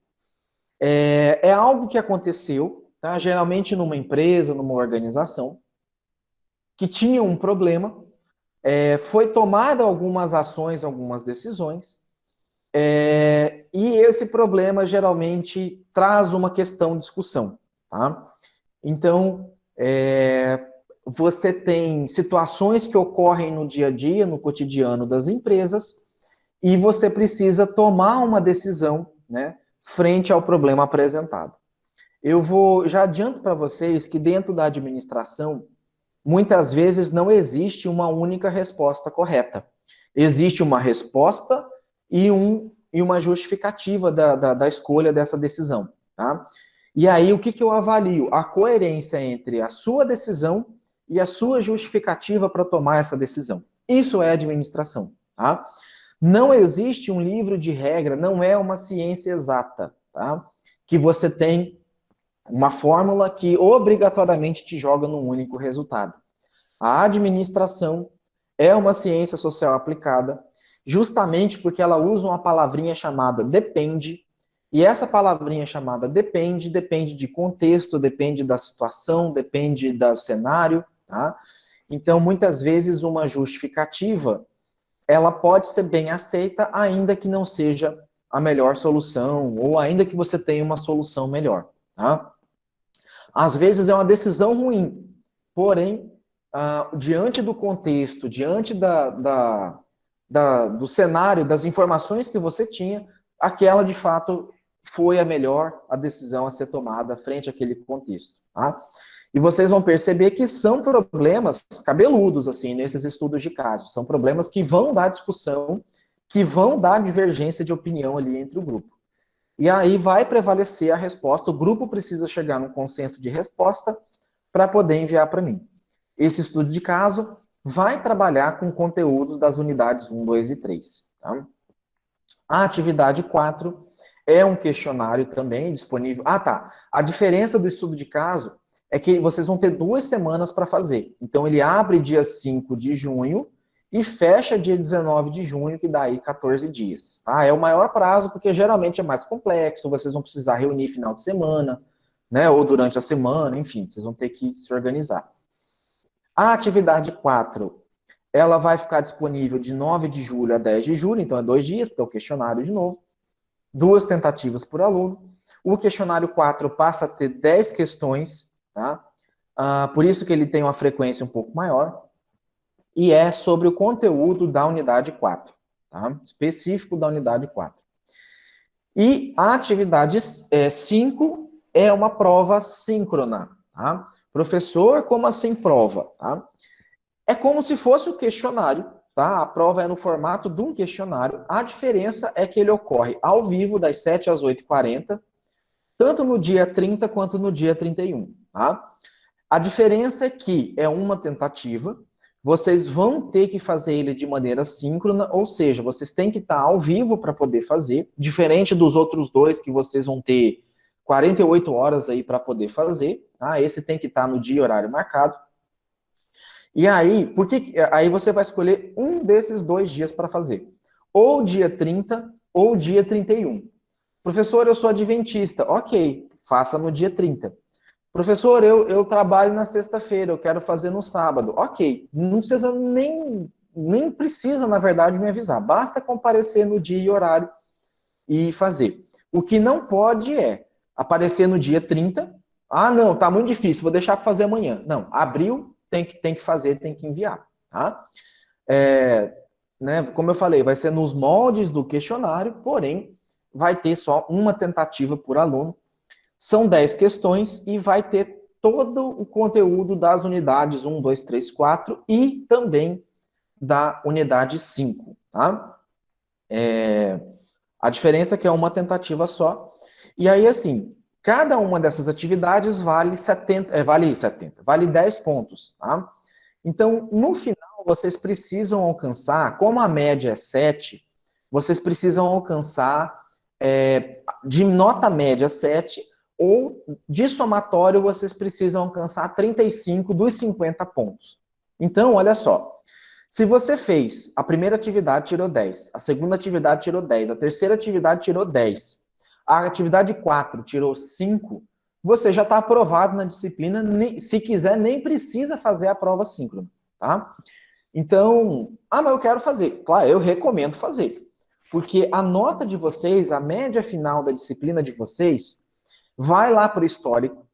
É algo que aconteceu, tá? Geralmente numa empresa, numa organização, que tinha um problema, foi tomada algumas ações, algumas decisões, e esse problema geralmente traz uma questão de discussão. Tá? Então, você tem situações que ocorrem no dia a dia, no cotidiano das empresas, e você precisa tomar uma decisão, né, frente ao problema apresentado. Já adianto para vocês que dentro da administração, muitas vezes não existe uma única resposta correta. Existe uma resposta e uma justificativa da escolha dessa decisão. Tá? E aí, o que eu avalio? A coerência entre a sua decisão e a sua justificativa para tomar essa decisão. Isso é administração. Tá? Não existe um livro de regra, não é uma ciência exata, tá? Que você tem uma fórmula que obrigatoriamente te joga num único resultado. A administração é uma ciência social aplicada, justamente porque ela usa uma palavrinha chamada depende, e essa palavrinha chamada depende, depende de contexto, depende da situação, depende do cenário, tá? Então, muitas vezes, uma justificativa, ela pode ser bem aceita, ainda que não seja a melhor solução, ou ainda que você tenha uma solução melhor, tá? Às vezes é uma decisão ruim, porém, diante do contexto, diante do cenário, das informações que você tinha, aquela de fato foi a melhor a decisão a ser tomada frente àquele contexto. Tá? E vocês vão perceber que são problemas cabeludos, assim, nesses estudos de caso. São problemas que vão dar discussão, que vão dar divergência de opinião ali entre o grupo. E aí vai prevalecer a resposta, o grupo precisa chegar num consenso de resposta para poder enviar para mim. Esse estudo de caso vai trabalhar com conteúdos das unidades 1, 2 e 3. Tá? A atividade 4 é um questionário também disponível. Ah, tá. A diferença do estudo de caso é que vocês vão ter 2 semanas para fazer. Então, ele abre dia 5 de junho e fecha dia 19 de junho, que dá aí 14 dias. Tá? É o maior prazo, porque geralmente é mais complexo, vocês vão precisar reunir final de semana, né, ou durante a semana, enfim, vocês vão ter que se organizar. A atividade 4, ela vai ficar disponível de 9 de julho a 10 de julho, então é 2 dias, porque é o questionário de novo. 2 tentativas por aluno. O questionário 4 passa a ter 10 questões, tá? Por isso que ele tem uma frequência um pouco maior. E é sobre o conteúdo da unidade 4, tá? Específico da unidade 4. E a atividade 5 é uma prova síncrona, tá? Professor, como assim prova? Tá? É como se fosse o questionário, tá? A prova é no formato de um questionário. A diferença é que ele ocorre ao vivo, das 7 às 8h40, tanto no dia 30 quanto no dia 31, tá? A diferença é que é uma tentativa, vocês vão ter que fazer ele de maneira síncrona, ou seja, vocês têm que estar ao vivo para poder fazer, diferente dos outros 2 que vocês vão ter 48 horas aí para poder fazer, tá? Esse tem que estar no dia e horário marcado. E aí, aí você vai escolher um desses 2 dias para fazer. Ou dia 30 ou dia 31. Professor, eu sou adventista. Ok, faça no dia 30. Professor, eu trabalho na sexta-feira, eu quero fazer no sábado. Ok, não precisa nem precisa, na verdade, me avisar. Basta comparecer no dia e horário e fazer. O que não pode é aparecer no dia 30. Ah, não, tá muito difícil, vou deixar para fazer amanhã. Não, abriu, tem que fazer, tem que enviar. Tá? Né, como eu falei, vai ser nos moldes do questionário, porém, vai ter só uma tentativa por aluno. São 10 questões e vai ter todo o conteúdo das unidades 1, 2, 3, 4 e também da unidade 5. Tá? A diferença é que é uma tentativa só. E aí, assim, Cada uma dessas atividades vale 10 pontos, tá? Então, no final, vocês precisam alcançar, como a média é 7, vocês precisam alcançar de nota média 7, ou de somatório vocês precisam alcançar 35 dos 50 pontos. Então, olha só, se você fez a primeira atividade, tirou 10, a segunda atividade tirou 10, a terceira atividade tirou 10, a atividade 4 tirou 5, você já está aprovado na disciplina, se quiser, nem precisa fazer a prova síncrona, tá? Então, mas eu quero fazer. Claro, eu recomendo fazer. Porque a nota de vocês, a média final da disciplina de vocês, vai lá para o histórico,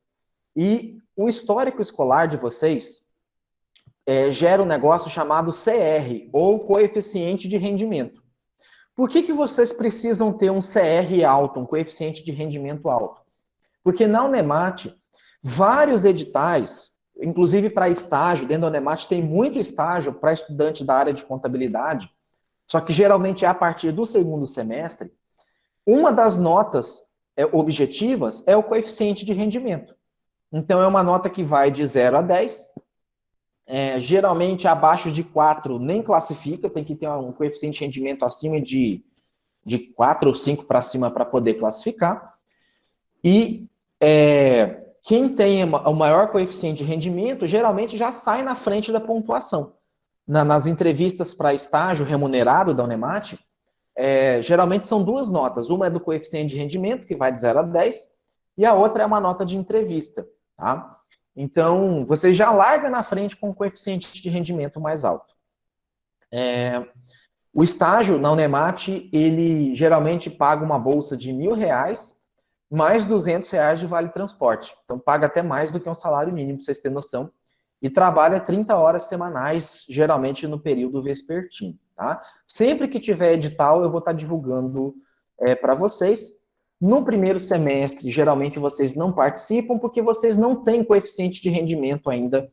e o histórico escolar de vocês gera um negócio chamado CR, ou coeficiente de rendimento. Por que vocês precisam ter um CR alto, um coeficiente de rendimento alto? Porque na Unemat, vários editais, inclusive para estágio, dentro da Unemat tem muito estágio para estudante da área de contabilidade, só que geralmente é a partir do segundo semestre. Uma das notas objetivas é o coeficiente de rendimento. Então, é uma nota que vai de 0 a 10. Geralmente, abaixo de 4 nem classifica, tem que ter um coeficiente de rendimento acima de 4 ou 5 para cima para poder classificar. E quem tem o maior coeficiente de rendimento, geralmente já sai na frente da pontuação. Nas entrevistas para estágio remunerado da Unemat, geralmente são duas notas. Uma é do coeficiente de rendimento, que vai de 0 a 10, e a outra é uma nota de entrevista. Tá? Então, você já larga na frente com o coeficiente de rendimento mais alto. O estágio na Unemat, ele geralmente paga uma bolsa de R$ 1.000, mais R$ 200 de vale transporte. Então, paga até mais do que um salário mínimo, para vocês terem noção. E trabalha 30 horas semanais, geralmente no período vespertino. Tá? Sempre que tiver edital, eu vou estar divulgando para vocês. No primeiro semestre, geralmente vocês não participam, porque vocês não têm coeficiente de rendimento ainda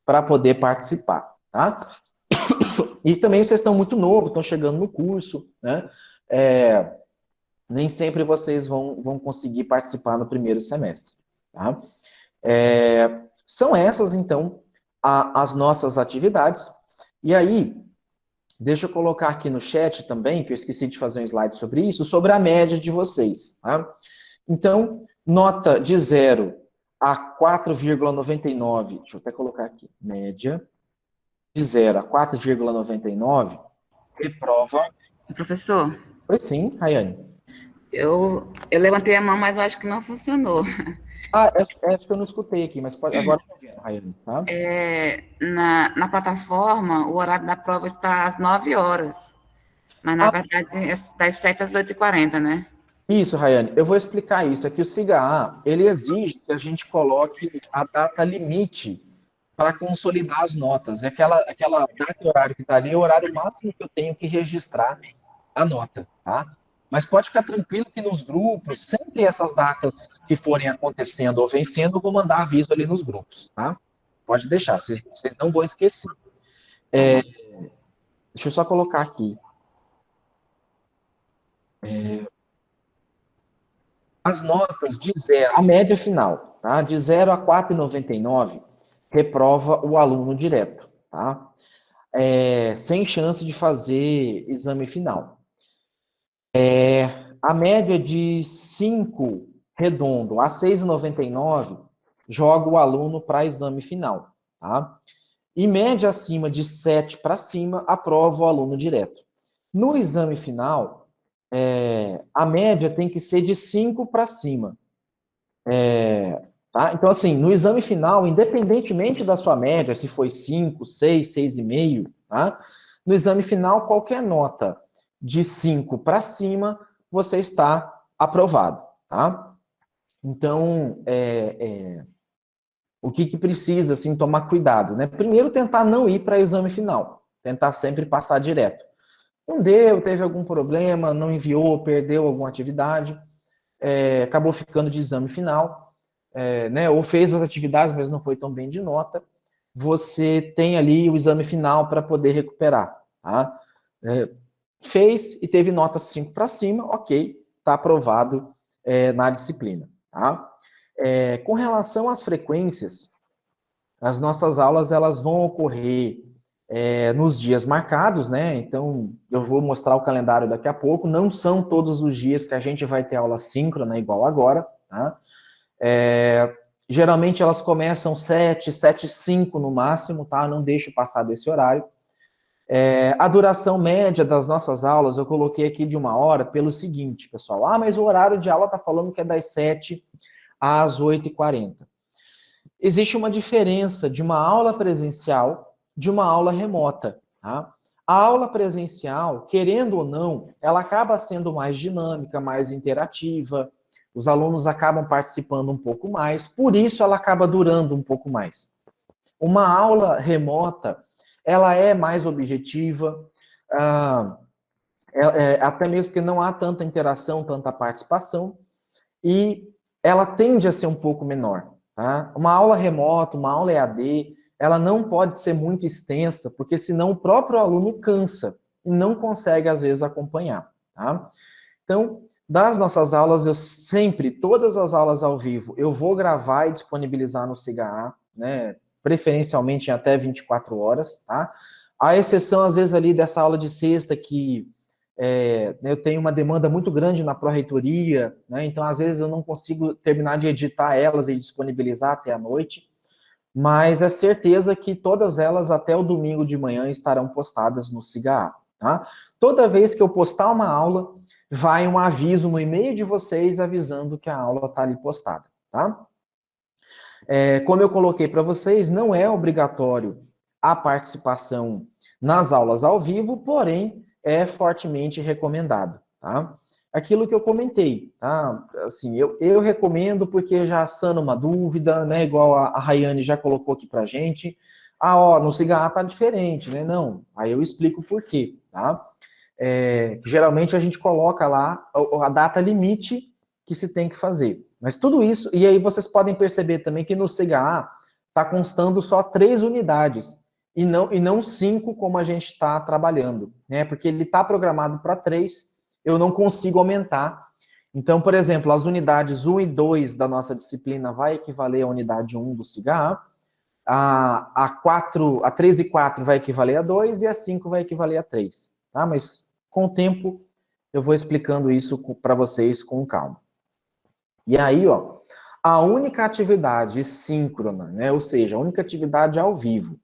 para poder participar. Tá? E também vocês estão muito novos, estão chegando no curso, né? Nem sempre vocês vão conseguir participar no primeiro semestre. Tá? São essas, então, as nossas atividades. E aí, deixa eu colocar aqui no chat também, que eu esqueci de fazer um slide sobre isso, sobre a média de vocês. Tá? Então, nota de 0 a 4,99, deixa eu até colocar aqui, média de 0 a 4,99, reprova. Professor? Oi, sim, Rayane. Eu levantei a mão, mas eu acho que não funcionou. Acho que eu não escutei aqui, mas agora eu tô vendo, Rayane, tá? Na plataforma, o horário da prova está às 9 horas, mas na verdade é das 7 às 8h40, né? Isso, Rayane, eu vou explicar isso. É que o SIGA-A, ele exige que a gente coloque a data limite para consolidar as notas. Aquela data e horário que está ali é o horário máximo que eu tenho que registrar a nota, tá? Mas pode ficar tranquilo que nos grupos, sempre essas datas que forem acontecendo ou vencendo, eu vou mandar aviso ali nos grupos, tá? Pode deixar, vocês não vão esquecer. Deixa eu só colocar aqui. As notas de 0, a média final, tá? De 0 a 4,99, reprova o aluno direto, tá? Sem chance de fazer exame final. A média de 5 redondo a 6,99 joga o aluno para exame final, tá? E média acima de 7 para cima, aprova o aluno direto. No exame final, a média tem que ser de 5 para cima. Tá? Então, assim, no exame final, independentemente da sua média, se foi 5, 6, 6,5, tá? No exame final, qualquer nota de 5 para cima, você está aprovado, tá? Então, o que precisa, assim, tomar cuidado, né? Primeiro, tentar não ir para exame final, tentar sempre passar direto. Não deu, teve algum problema, não enviou, perdeu alguma atividade, acabou ficando de exame final, né? Ou fez as atividades, mas não foi tão bem de nota, você tem ali o exame final para poder recuperar, tá? Fez e teve nota 5 para cima, ok, está aprovado na disciplina, tá? Com relação às frequências, as nossas aulas elas vão ocorrer nos dias marcados, né? Então, eu vou mostrar o calendário daqui a pouco. Não são todos os dias que a gente vai ter aula síncrona igual agora, tá? Geralmente elas começam 7h05 no máximo, tá? Não deixo passar desse horário. A duração média das nossas aulas eu coloquei aqui de 1 hora pelo seguinte, pessoal. Mas o horário de aula está falando que é das 7 às 8h40. Existe uma diferença de uma aula presencial de uma aula remota, tá? A aula presencial, querendo ou não, ela acaba sendo mais dinâmica, mais interativa, os alunos acabam participando um pouco mais, por isso ela acaba durando um pouco mais. Uma aula remota, ela é mais objetiva, até mesmo porque não há tanta interação, tanta participação, e ela tende a ser um pouco menor. Tá? Uma aula remota, uma aula EAD, ela não pode ser muito extensa, porque senão o próprio aluno cansa e não consegue, às vezes, acompanhar. Tá? Então, das nossas aulas, eu sempre, todas as aulas ao vivo, eu vou gravar e disponibilizar no SIGA, né? Preferencialmente em até 24 horas, tá? A exceção, às vezes, ali dessa aula de sexta, que eu tenho uma demanda muito grande na pró-reitoria, né? Então, às vezes, eu não consigo terminar de editar elas e disponibilizar até a noite, mas é certeza que todas elas, até o domingo de manhã, estarão postadas no SIGA, tá? Toda vez que eu postar uma aula, vai um aviso no e-mail de vocês avisando que a aula está ali postada, tá? Como eu coloquei para vocês, não é obrigatório a participação nas aulas ao vivo, porém, é fortemente recomendado, tá? Aquilo que eu comentei, tá? Assim, eu recomendo porque já sana uma dúvida, né? Igual a Rayane já colocou aqui pra gente. No SIGA tá diferente, né? Não, aí eu explico por quê, tá? Geralmente a gente coloca lá a data limite que se tem que fazer. Mas tudo isso, e aí vocês podem perceber também que no CGA está constando só 3 unidades, e não 5 como a gente está trabalhando, né? Porque ele está programado para 3, eu não consigo aumentar. Então, por exemplo, as unidades 1 e 2 da nossa disciplina vai equivaler à unidade 1 do CGA, a 3 e 4 vai equivaler a 2 e a 5 vai equivaler a 3, tá? Mas com o tempo eu vou explicando isso para vocês com calma. E aí, a única atividade síncrona, né, ou seja, a única atividade ao vivo,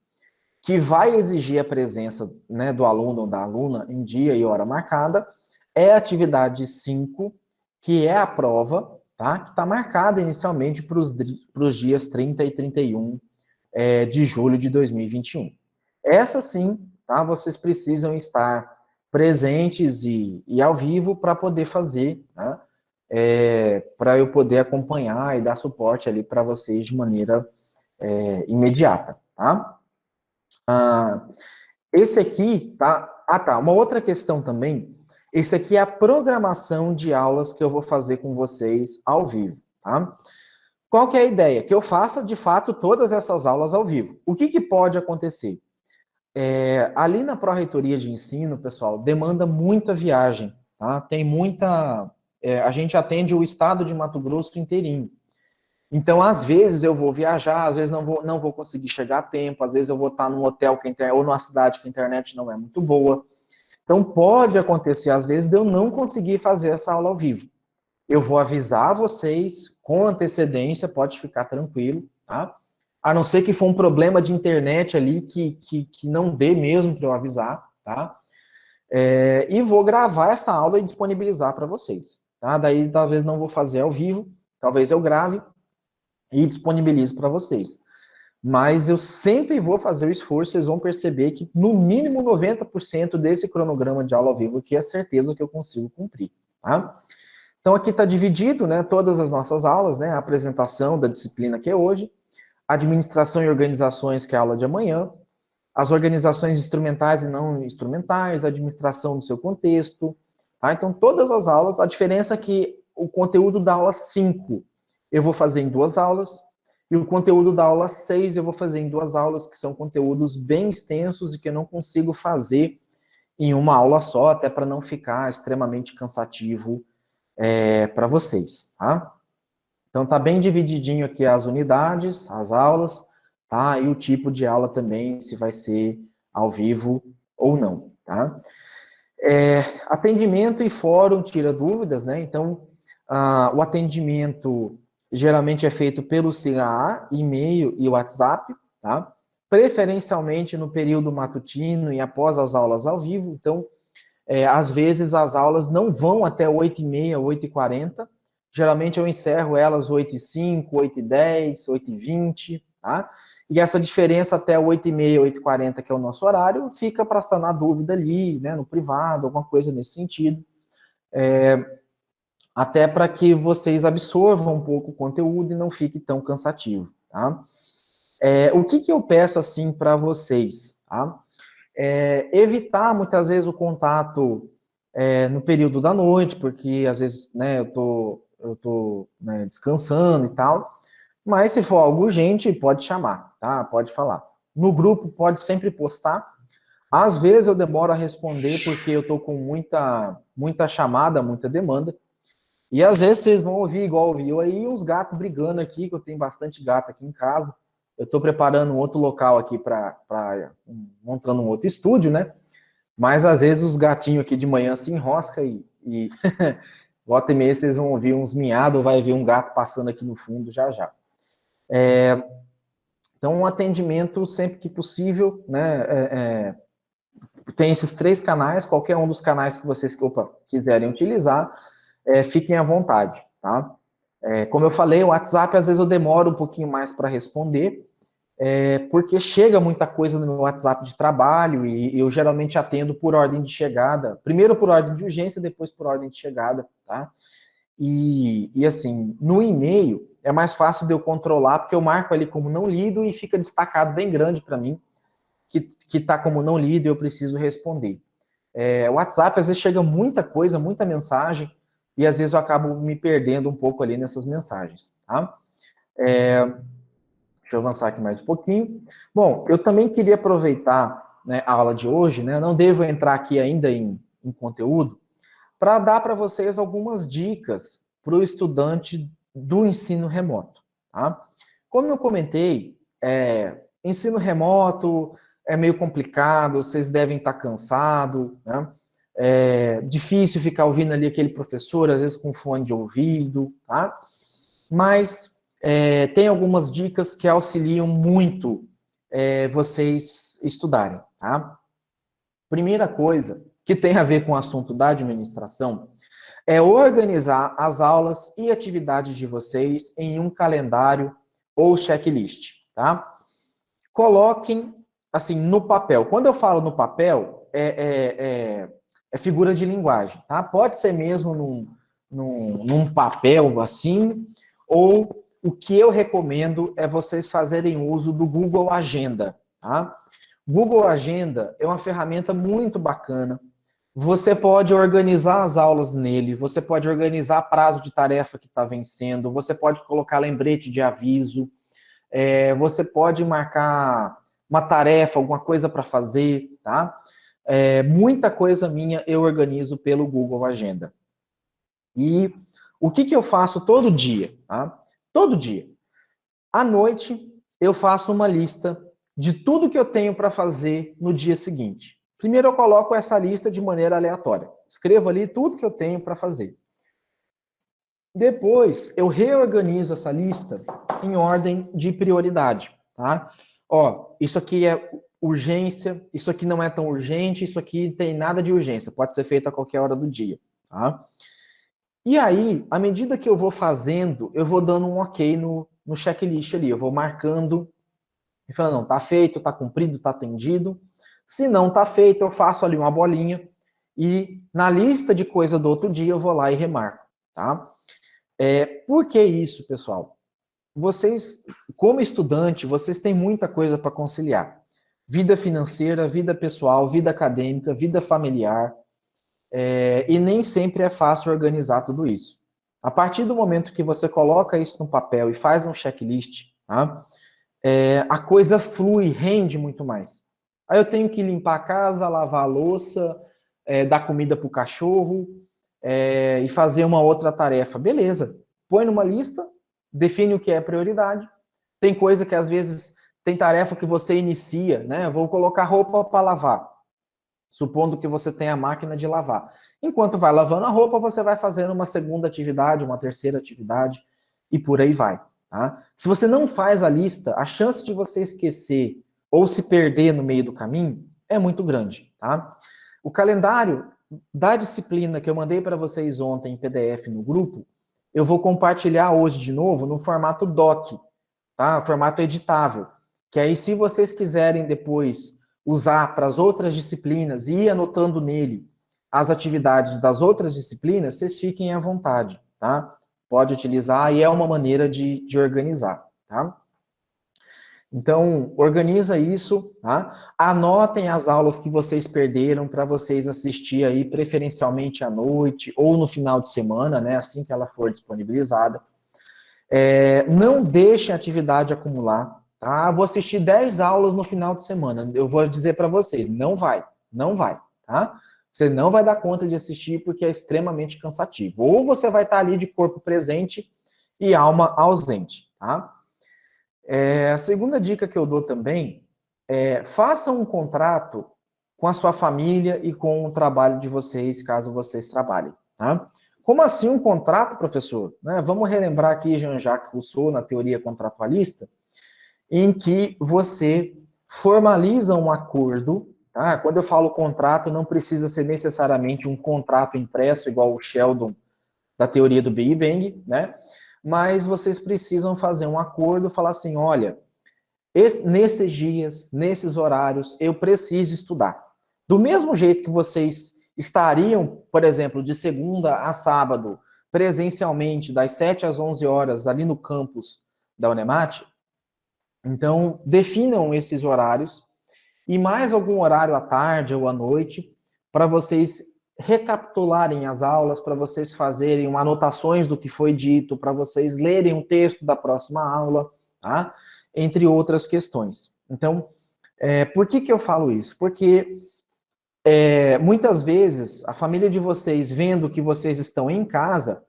que vai exigir a presença, né, do aluno ou da aluna em dia e hora marcada, é a atividade 5, que é a prova, tá, que está marcada inicialmente para os dias 30 e 31 de julho de 2021. Essa sim, tá, vocês precisam estar presentes e ao vivo para poder fazer, tá? Para eu poder acompanhar e dar suporte ali para vocês de maneira imediata, tá? Esse aqui, tá? Uma outra questão também, esse aqui é a programação de aulas que eu vou fazer com vocês ao vivo, tá? Qual que é a ideia? Que eu faça, de fato, todas essas aulas ao vivo. O que pode acontecer? Ali na Pró-Reitoria de Ensino, pessoal, demanda muita viagem, tá? Tem muita... a gente atende o estado de Mato Grosso inteirinho. Então, às vezes eu vou viajar, às vezes não vou conseguir chegar a tempo, às vezes eu vou estar num hotel ou numa cidade que a internet não é muito boa. Então, pode acontecer, às vezes, de eu não conseguir fazer essa aula ao vivo. Eu vou avisar vocês com antecedência, pode ficar tranquilo, tá? A não ser que for um problema de internet ali que não dê mesmo para eu avisar, tá? E vou gravar essa aula e disponibilizar para vocês, tá? Daí talvez não vou fazer ao vivo, talvez eu grave e disponibilizo para vocês. Mas eu sempre vou fazer o esforço, vocês vão perceber que no mínimo 90% desse cronograma de aula ao vivo aqui é certeza que eu consigo cumprir, tá? Então aqui está dividido, né, todas as nossas aulas, né, a apresentação da disciplina que é hoje, administração e organizações, que é a aula de amanhã, as organizações instrumentais e não instrumentais, administração no seu contexto, tá? Então todas as aulas, a diferença é que o conteúdo da aula 5 eu vou fazer em 2 aulas, e o conteúdo da aula 6 eu vou fazer em 2 aulas, que são conteúdos bem extensos e que eu não consigo fazer em uma aula só, até para não ficar extremamente cansativo para vocês, tá? Então, tá bem divididinho aqui as unidades, as aulas, tá? E o tipo de aula também, se vai ser ao vivo ou não, tá? Atendimento e fórum tira dúvidas, né? Então, o atendimento geralmente é feito pelo CAA, e-mail e WhatsApp, tá? Preferencialmente no período matutino e após as aulas ao vivo. Então, às vezes as aulas não vão até 8h30, 8h40. Geralmente eu encerro elas 8h05, 8h10, 8h20, tá? E essa diferença até 8h30, 8h40, que é o nosso horário, fica para sanar dúvida ali, né, no privado, alguma coisa nesse sentido. Até para que vocês absorvam um pouco o conteúdo e não fique tão cansativo, tá? O que eu peço, assim, para vocês, tá? Evitar, muitas vezes, o contato no período da noite, porque, às vezes, né, eu tô né, descansando e tal, mas se for algo urgente, pode chamar, tá? Pode falar. No grupo, pode sempre postar. Às vezes eu demoro a responder porque eu tô com muita chamada, muita demanda. E às vezes vocês vão ouvir, igual ouviu aí, uns gatos brigando aqui, que eu tenho bastante gato aqui em casa. Eu estou preparando um outro local aqui montando um outro estúdio, né? Mas às vezes os gatinhos aqui de manhã se enroscam e volta e meia vocês vão ouvir uns miados, vai ver um gato passando aqui no fundo já já. Então, um atendimento sempre que possível, né? Tem esses 3 canais, qualquer um dos canais que vocês quiserem utilizar, fiquem à vontade, tá? Como eu falei, o WhatsApp às vezes eu demoro um pouquinho mais para responder, porque chega muita coisa no meu WhatsApp de trabalho e eu geralmente atendo por ordem de chegada, primeiro por ordem de urgência, depois por ordem de chegada, tá? E assim, no e-mail é mais fácil de eu controlar, porque eu marco ali como não lido e fica destacado bem grande para mim, que tá como não lido e eu preciso responder. O WhatsApp, às vezes chega muita coisa, muita mensagem, e às vezes eu acabo me perdendo um pouco ali nessas mensagens, tá? Deixa eu avançar aqui mais um pouquinho. Bom, eu também queria aproveitar, né, a aula de hoje, né? Não devo entrar aqui ainda em conteúdo, para dar para vocês algumas dicas para o estudante do ensino remoto, tá? Como eu comentei, ensino remoto é meio complicado, vocês devem estar cansados, né? É difícil ficar ouvindo ali aquele professor, às vezes com fone de ouvido, tá? Mas tem algumas dicas que auxiliam muito vocês estudarem, tá? Primeira coisa, que tem a ver com o assunto da administração, é organizar as aulas e atividades de vocês em um calendário ou checklist, tá? Coloquem, assim, no papel. Quando eu falo no papel, é figura de linguagem, tá? Pode ser mesmo num papel assim, ou o que eu recomendo é vocês fazerem uso do Google Agenda, tá? Google Agenda é uma ferramenta muito bacana. Você pode organizar as aulas nele, você pode organizar prazo de tarefa que está vencendo, você pode colocar lembrete de aviso, você pode marcar uma tarefa, alguma coisa para fazer, tá? Muita coisa minha eu organizo pelo Google Agenda. E o que eu faço todo dia, tá? Todo dia. À noite, eu faço uma lista de tudo que eu tenho para fazer no dia seguinte. Primeiro, eu coloco essa lista de maneira aleatória. Escrevo ali tudo que eu tenho para fazer. Depois, eu reorganizo essa lista em ordem de prioridade, tá? Ó, isso aqui é urgência, isso aqui não é tão urgente, isso aqui tem nada de urgência, pode ser feito a qualquer hora do dia, tá? E aí, à medida que eu vou fazendo, eu vou dando um ok no checklist ali, eu vou marcando e falando, não, tá feito, tá cumprido, tá atendido. Se não tá feito, eu faço ali uma bolinha e na lista de coisa do outro dia eu vou lá e remarco, tá? Por que isso, pessoal? Vocês, como estudante, vocês têm muita coisa para conciliar. Vida financeira, vida pessoal, vida acadêmica, vida familiar, e nem sempre é fácil organizar tudo isso. A partir do momento que você coloca isso no papel e faz um checklist, tá? A coisa flui, rende muito mais. Aí eu tenho que limpar a casa, lavar a louça, dar comida para o cachorro e fazer uma outra tarefa. Beleza, põe numa lista, define o que é prioridade. Tem coisa que, às vezes, tem tarefa que você inicia, né? Vou colocar roupa para lavar, supondo que você tenha a máquina de lavar. Enquanto vai lavando a roupa, você vai fazendo uma segunda atividade, uma terceira atividade, e por aí vai. Tá? Se você não faz a lista, a chance de você esquecer ou se perder no meio do caminho é muito grande. Tá? O calendário da disciplina que eu mandei para vocês ontem em PDF no grupo, eu vou compartilhar hoje de novo no formato doc, tá? Formato editável. Que aí, se vocês quiserem depois usar para as outras disciplinas e ir anotando nele as atividades das outras disciplinas, vocês fiquem à vontade, tá? Pode utilizar e é uma maneira de organizar, tá? Então, organiza isso, tá? Anotem as aulas que vocês perderam para vocês assistir aí, preferencialmente à noite ou no final de semana, né? Assim que ela for disponibilizada. Não deixem a atividade acumular, tá? Vou assistir 10 aulas no final de semana. Eu vou dizer para vocês, não vai, tá? Você não vai dar conta de assistir porque é extremamente cansativo. Ou você vai estar ali de corpo presente e alma ausente, tá? A segunda dica que eu dou também é faça um contrato com a sua família e com o trabalho de vocês, caso vocês trabalhem, tá? Como assim um contrato, professor? Né? Vamos relembrar aqui Jean-Jacques Rousseau na teoria contratualista, em que você formaliza um acordo, tá? Quando eu falo contrato, não precisa ser necessariamente um contrato impresso, igual o Sheldon da teoria do Big Bang, né? Mas vocês precisam fazer um acordo, falar assim, olha, nesses dias, nesses horários, eu preciso estudar. Do mesmo jeito que vocês estariam, por exemplo, de segunda a sábado, presencialmente, das 7 às 11 horas, ali no campus da Unemate, então, definam esses horários e mais algum horário à tarde ou à noite para vocês recapitularem as aulas, para vocês fazerem anotações do que foi dito, para vocês lerem um texto da próxima aula, tá? Entre outras questões. Então, por que eu falo isso? Porque muitas vezes a família de vocês, vendo que vocês estão em casa,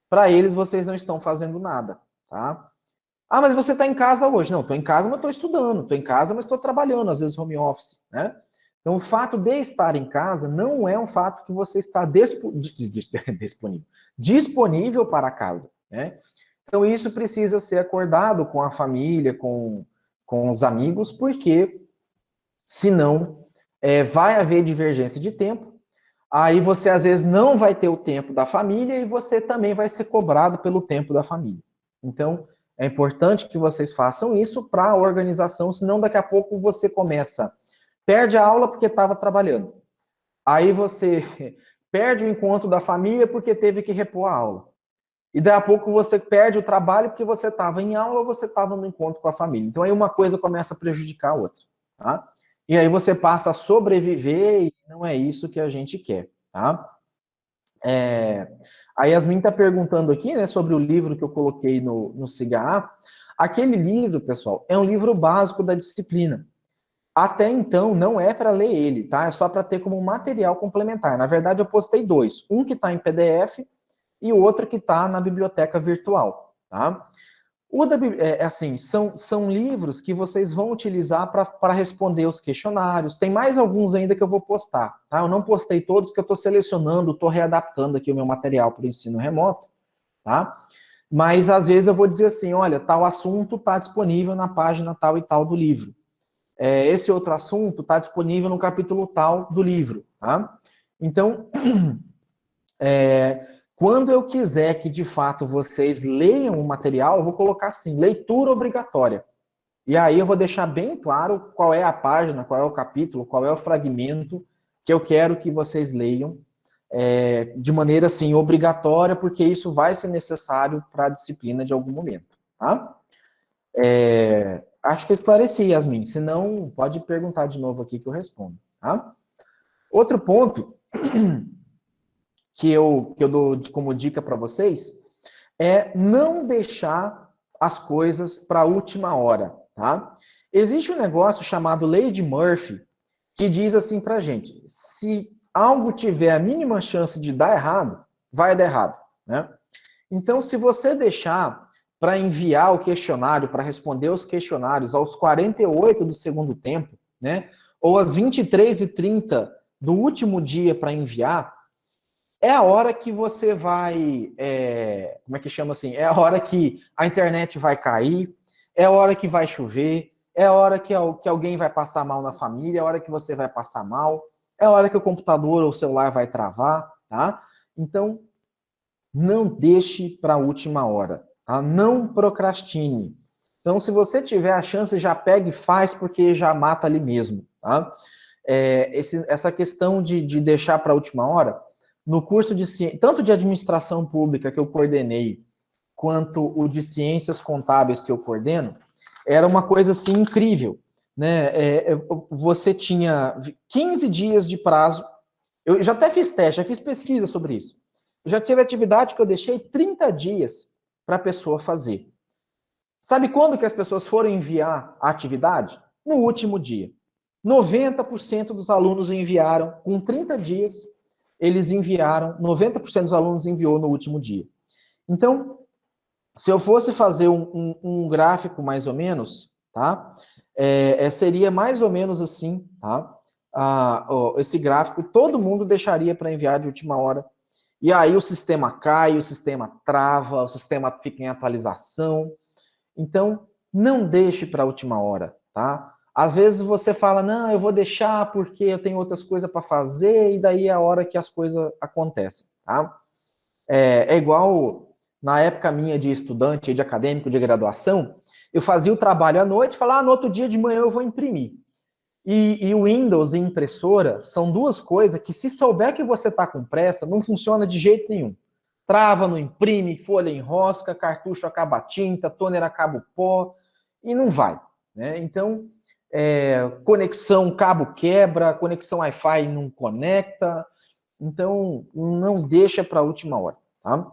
para eles vocês não estão fazendo nada, tá? Ah, mas você está em casa hoje. Não, estou em casa, mas estou estudando. Estou em casa, mas estou trabalhando, às vezes home office, né? Então, o fato de estar em casa não é um fato que você está disponível para casa, né? Então, isso precisa ser acordado com a família, com os amigos, porque senão vai haver divergência de tempo. Aí você, às vezes, não vai ter o tempo da família e você também vai ser cobrado pelo tempo da família. Então, é importante que vocês façam isso para a organização, senão daqui a pouco você perde a aula porque estava trabalhando. Aí você perde o encontro da família porque teve que repor a aula. E daqui a pouco você perde o trabalho porque você estava em aula ou você estava no encontro com a família. Então aí uma coisa começa a prejudicar a outra, tá? E aí você passa a sobreviver e não é isso que a gente quer, tá? A Yasmin está perguntando aqui, né, sobre o livro que eu coloquei no SIGA. Aquele livro, pessoal, é um livro básico da disciplina. Até então, não é para ler ele, tá? É só para ter como material complementar. Na verdade, eu postei dois. Um que está em PDF e o outro que está na biblioteca virtual, tá? Assim, são livros que vocês vão utilizar para responder os questionários. Tem mais alguns ainda que eu vou postar, tá? Eu não postei todos, que eu estou selecionando, estou readaptando aqui o meu material para o ensino remoto, tá? Mas, às vezes, eu vou dizer assim, olha, tal assunto está disponível na página tal e tal do livro. Esse outro assunto está disponível no capítulo tal do livro, tá? Então, quando eu quiser que, de fato, vocês leiam o material, eu vou colocar assim, leitura obrigatória. E aí eu vou deixar bem claro qual é a página, qual é o capítulo, qual é o fragmento que eu quero que vocês leiam de maneira, assim, obrigatória, porque isso vai ser necessário para a disciplina de algum momento, tá? Acho que eu esclareci, Yasmin. Se não, pode perguntar de novo aqui que eu respondo, tá? Outro ponto que eu dou como dica para vocês é não deixar as coisas para a última hora, tá? Existe um negócio chamado Lei de Murphy que diz assim para gente: se algo tiver a mínima chance de dar errado, vai dar errado, né? Então, se você deixar para enviar o questionário, para responder os questionários aos 48 do segundo tempo, né? Ou às 23h30 do último dia para enviar, é a hora que você vai, como é que chama assim? É a hora que a internet vai cair, é a hora que vai chover, é a hora que alguém vai passar mal na família, é a hora que você vai passar mal, é a hora que o computador ou o celular vai travar, tá? Então, não deixe para a última hora, tá? Não procrastine. Então, se você tiver a chance, já pega e faz, porque já mata ali mesmo, tá? Essa questão de deixar para a última hora, no curso de tanto de administração pública que eu coordenei, quanto o de ciências contábeis que eu coordeno, era uma coisa assim incrível, né? Você tinha 15 dias de prazo. Eu já até fiz teste, já fiz pesquisa sobre isso. Eu já tive atividade que eu deixei 30 dias para a pessoa fazer. Sabe quando que as pessoas foram enviar a atividade? No último dia. 90% dos alunos enviaram, com 30 dias, eles enviaram, 90% dos alunos enviou no último dia. Então, se eu fosse fazer um gráfico mais ou menos, tá? Seria mais ou menos assim, tá? Esse gráfico, todo mundo deixaria para enviar de última hora. E aí o sistema cai, o sistema trava, o sistema fica em atualização. Então, não deixe para a última hora, tá? Às vezes você fala, não, eu vou deixar porque eu tenho outras coisas para fazer, e daí é a hora que as coisas acontecem, tá? É igual na época minha de estudante, de acadêmico, de graduação, eu fazia o trabalho à noite e falava, no outro dia de manhã eu vou imprimir. E o Windows e impressora são duas coisas que, se souber que você está com pressa, não funciona de jeito nenhum. Trava, não imprime, folha enrosca, cartucho acaba a tinta, toner acaba o pó, e não vai, né? Então, conexão, cabo quebra, conexão Wi-Fi não conecta, então não deixa para a última hora, tá?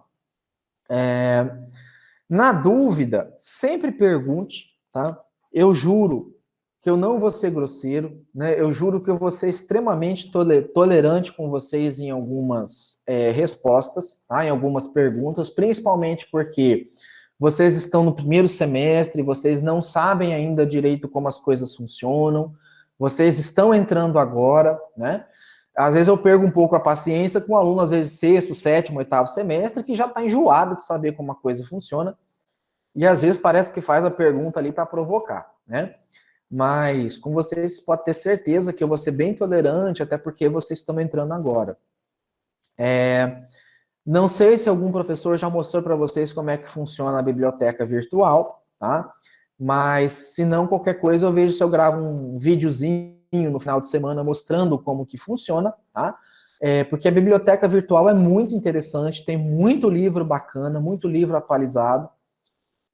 Na dúvida, sempre pergunte, tá? Eu juro que eu não vou ser grosseiro, né? Eu juro que eu vou ser extremamente tolerante com vocês em algumas respostas, tá? Em algumas perguntas, principalmente porque vocês estão no primeiro semestre, vocês não sabem ainda direito como as coisas funcionam, vocês estão entrando agora, né? Às vezes eu perco um pouco a paciência com um aluno, às vezes sexto, sétimo, oitavo semestre, que já está enjoado de saber como a coisa funciona, e às vezes parece que faz a pergunta ali para provocar, né? Mas com vocês pode ter certeza que eu vou ser bem tolerante, até porque vocês estão entrando agora. Não sei se algum professor já mostrou para vocês como é que funciona a biblioteca virtual, tá? Mas se não, qualquer coisa eu vejo se eu gravo um videozinho no final de semana mostrando como que funciona, tá? Porque a biblioteca virtual é muito interessante, tem muito livro bacana, muito livro atualizado,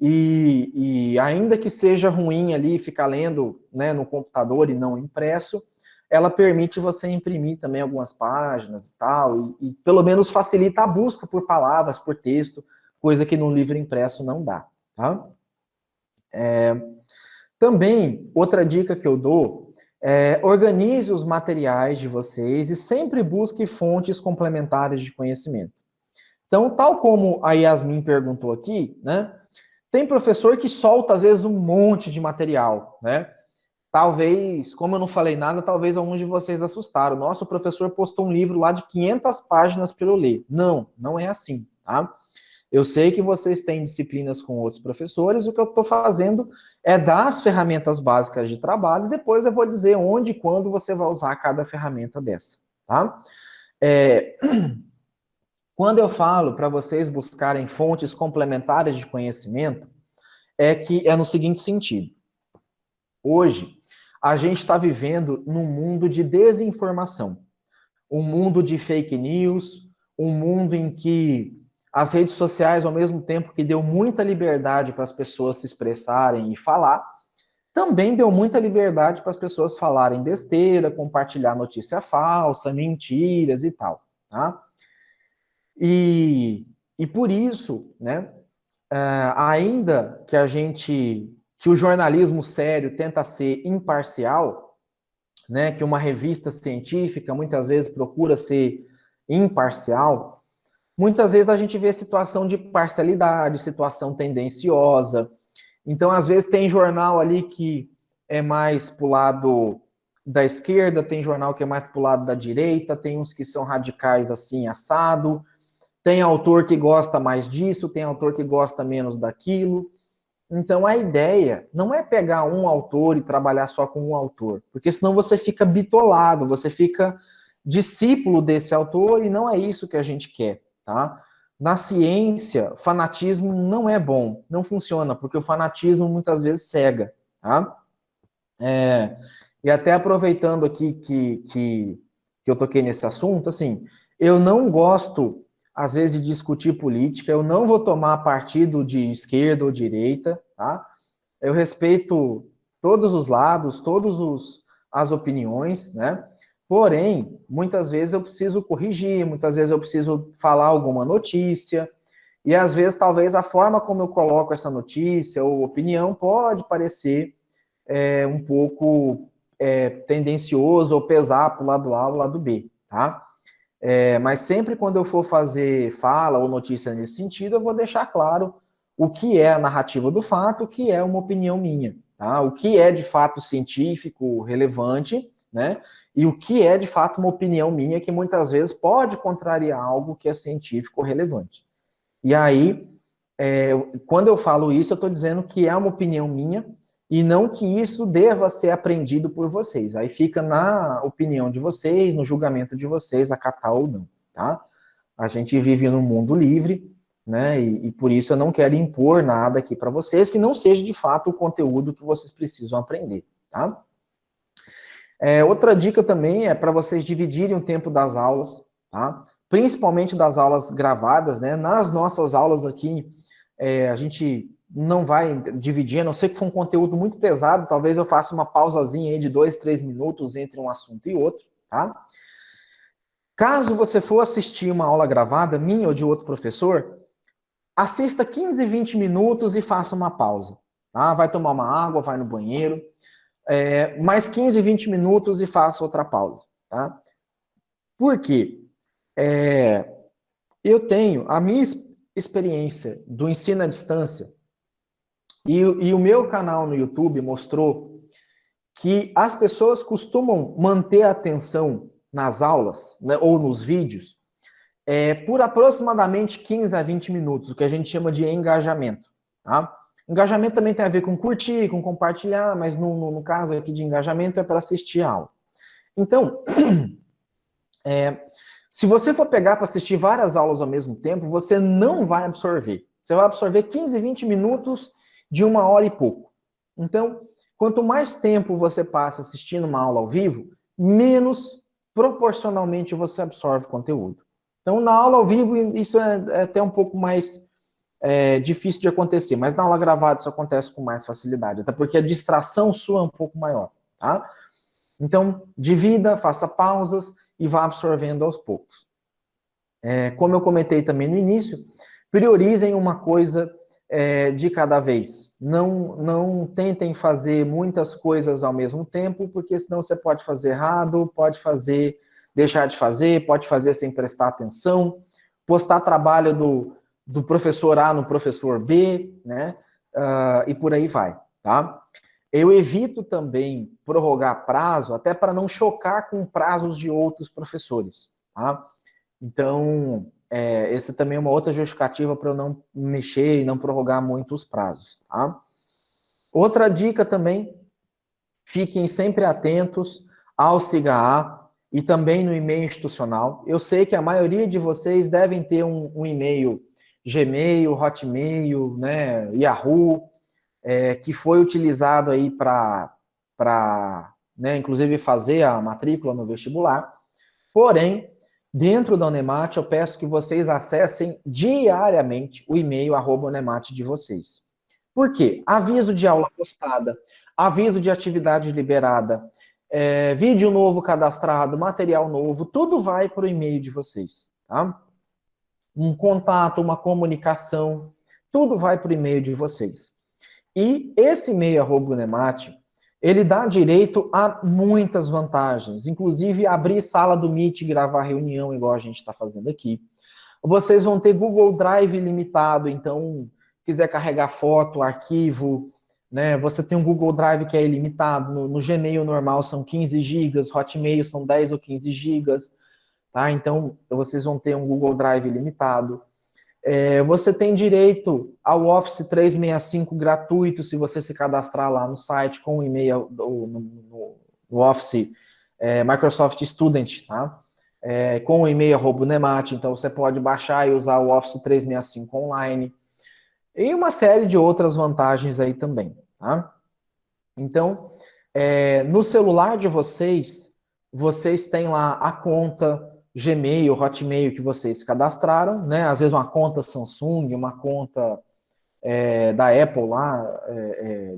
e ainda que seja ruim ali ficar lendo, né, no computador e não impresso, ela permite você imprimir também algumas páginas e tal, e pelo menos facilita a busca por palavras, por texto, coisa que no livro impresso não dá, tá? Também, outra dica que eu dou organize os materiais de vocês e sempre busque fontes complementares de conhecimento. Então, tal como a Yasmin perguntou aqui, né? Tem professor que solta, às vezes, um monte de material, né? Talvez, como eu não falei nada, talvez alguns de vocês assustaram. Nossa, o professor postou um livro lá de 500 páginas para eu ler. Não, não é assim, tá? Eu sei que vocês têm disciplinas com outros professores, o que eu estou fazendo é dar as ferramentas básicas de trabalho, e depois eu vou dizer onde e quando você vai usar cada ferramenta dessa, tá? Quando eu falo para vocês buscarem fontes complementares de conhecimento, que é no seguinte sentido. Hoje, a gente está vivendo num mundo de desinformação, um mundo de fake news, um mundo em que as redes sociais, ao mesmo tempo que deu muita liberdade para as pessoas se expressarem e falar, também deu muita liberdade para as pessoas falarem besteira, compartilhar notícia falsa, mentiras e tal, tá? E por isso, né, ainda que o jornalismo sério tenta ser imparcial, né, que uma revista científica muitas vezes procura ser imparcial, muitas vezes a gente vê situação de parcialidade, situação tendenciosa. Então, às vezes, tem jornal ali que é mais pro lado da esquerda, tem jornal que é mais pro lado da direita, tem uns que são radicais assim, assado, tem autor que gosta mais disso, tem autor que gosta menos daquilo. Então, a ideia não é pegar um autor e trabalhar só com um autor, porque senão você fica bitolado, você fica discípulo desse autor e não é isso que a gente quer, tá? Na ciência, fanatismo não é bom, não funciona, porque o fanatismo muitas vezes cega, tá? E até aproveitando aqui que eu toquei nesse assunto, assim, eu não gosto, às vezes, de discutir política, eu não vou tomar partido de esquerda ou direita, tá? Eu respeito todos os lados, as opiniões, né? Porém, muitas vezes eu preciso corrigir, muitas vezes eu preciso falar alguma notícia, e às vezes, talvez, a forma como eu coloco essa notícia ou opinião pode parecer um pouco tendencioso ou pesar para o lado A ou lado B, tá? Mas sempre quando eu for fazer fala ou notícia nesse sentido, eu vou deixar claro o que é a narrativa do fato, o que é uma opinião minha, tá? O que é de fato científico relevante, né? E o que é de fato uma opinião minha que muitas vezes pode contrariar algo que é científico relevante. E aí, quando eu falo isso, eu estou dizendo que é uma opinião minha e não que isso deva ser aprendido por vocês. Aí fica na opinião de vocês, no julgamento de vocês, acatar ou não, tá? A gente vive num mundo livre, né? E por isso eu não quero impor nada aqui para vocês que não seja de fato o conteúdo que vocês precisam aprender, tá? Outra dica também é para vocês dividirem o tempo das aulas, tá? Principalmente das aulas gravadas, né? Nas nossas aulas aqui, a gente não vai dividir, a não ser que for um conteúdo muito pesado, talvez eu faça uma pausazinha aí de 2, 3 minutos entre um assunto e outro, tá? Caso você for assistir uma aula gravada, minha ou de outro professor, assista 15, 20 minutos e faça uma pausa, tá? Vai tomar uma água, vai no banheiro, mais 15, 20 minutos e faça outra pausa, tá? Por quê? Eu tenho a minha experiência do ensino à distância e o meu canal no YouTube mostrou que as pessoas costumam manter a atenção nas aulas, né, ou nos vídeos por aproximadamente 15 a 20 minutos, o que a gente chama de engajamento. Tá? Engajamento também tem a ver com curtir, com compartilhar, mas no caso aqui de engajamento é para assistir a aula. Então, se você for pegar para assistir várias aulas ao mesmo tempo, você não vai absorver. Você vai absorver 15, 20 minutos de 1 hora e pouco. Então, quanto mais tempo você passa assistindo uma aula ao vivo, menos proporcionalmente você absorve conteúdo. Então, na aula ao vivo, isso é até um pouco mais difícil de acontecer, mas na aula gravada isso acontece com mais facilidade, até porque a distração sua é um pouco maior, tá? Então, divida, faça pausas e vá absorvendo aos poucos. Como eu comentei também no início, priorizem uma coisa de cada vez. Não tentem fazer muitas coisas ao mesmo tempo, porque senão você pode fazer errado, pode deixar de fazer, pode fazer sem prestar atenção, postar trabalho do professor A no professor B, né? E por aí vai, tá? Eu evito também prorrogar prazo, até para não chocar com prazos de outros professores, tá? Então, essa também é uma outra justificativa para eu não mexer e não prorrogar muito os prazos, tá? Outra dica também, fiquem sempre atentos ao SIGA e também no e-mail institucional. Eu sei que a maioria de vocês devem ter um e-mail Gmail, Hotmail, né, Yahoo, que foi utilizado aí para né, inclusive fazer a matrícula no vestibular. Porém, dentro da Unemate, eu peço que vocês acessem diariamente o e-mail @unemate de vocês. Por quê? Aviso de aula postada, aviso de atividade liberada, vídeo novo cadastrado, material novo, tudo vai para o e-mail de vocês, tá? Um contato, uma comunicação, tudo vai para o e-mail de vocês. E esse e-mail @unemate, ele dá direito a muitas vantagens, inclusive abrir sala do Meet, gravar reunião, igual a gente está fazendo aqui. Vocês vão ter Google Drive ilimitado, então, quiser carregar foto, arquivo, né? Você tem um Google Drive que é ilimitado, no Gmail normal são 15 gigas, Hotmail são 10 ou 15 gigas, tá? Então, vocês vão ter um Google Drive ilimitado. Você tem direito ao Office 365 gratuito, se você se cadastrar lá no site com o e-mail no Office Microsoft Student, tá? Com o e-mail @nemate, então você pode baixar e usar o Office 365 online. E uma série de outras vantagens aí também, tá? Então, no celular de vocês, vocês têm lá a conta Gmail, Hotmail que vocês cadastraram, né? Às vezes uma conta Samsung, uma conta da Apple lá,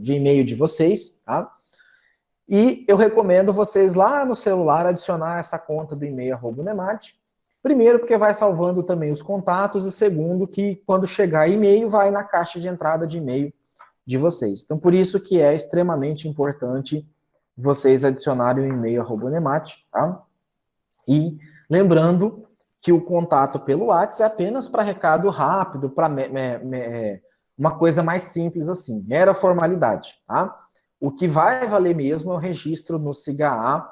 de e-mail de vocês, tá? E eu recomendo vocês lá no celular adicionar essa conta do e-mail @nemate. Primeiro, porque vai salvando também os contatos, e segundo, que quando chegar e-mail, vai na caixa de entrada de e-mail de vocês. Então, por isso que é extremamente importante vocês adicionarem o e-mail @nemate, tá? E lembrando que o contato pelo WhatsApp é apenas para recado rápido, para uma coisa mais simples assim, mera formalidade, tá? O que vai valer mesmo é o registro no SIGA,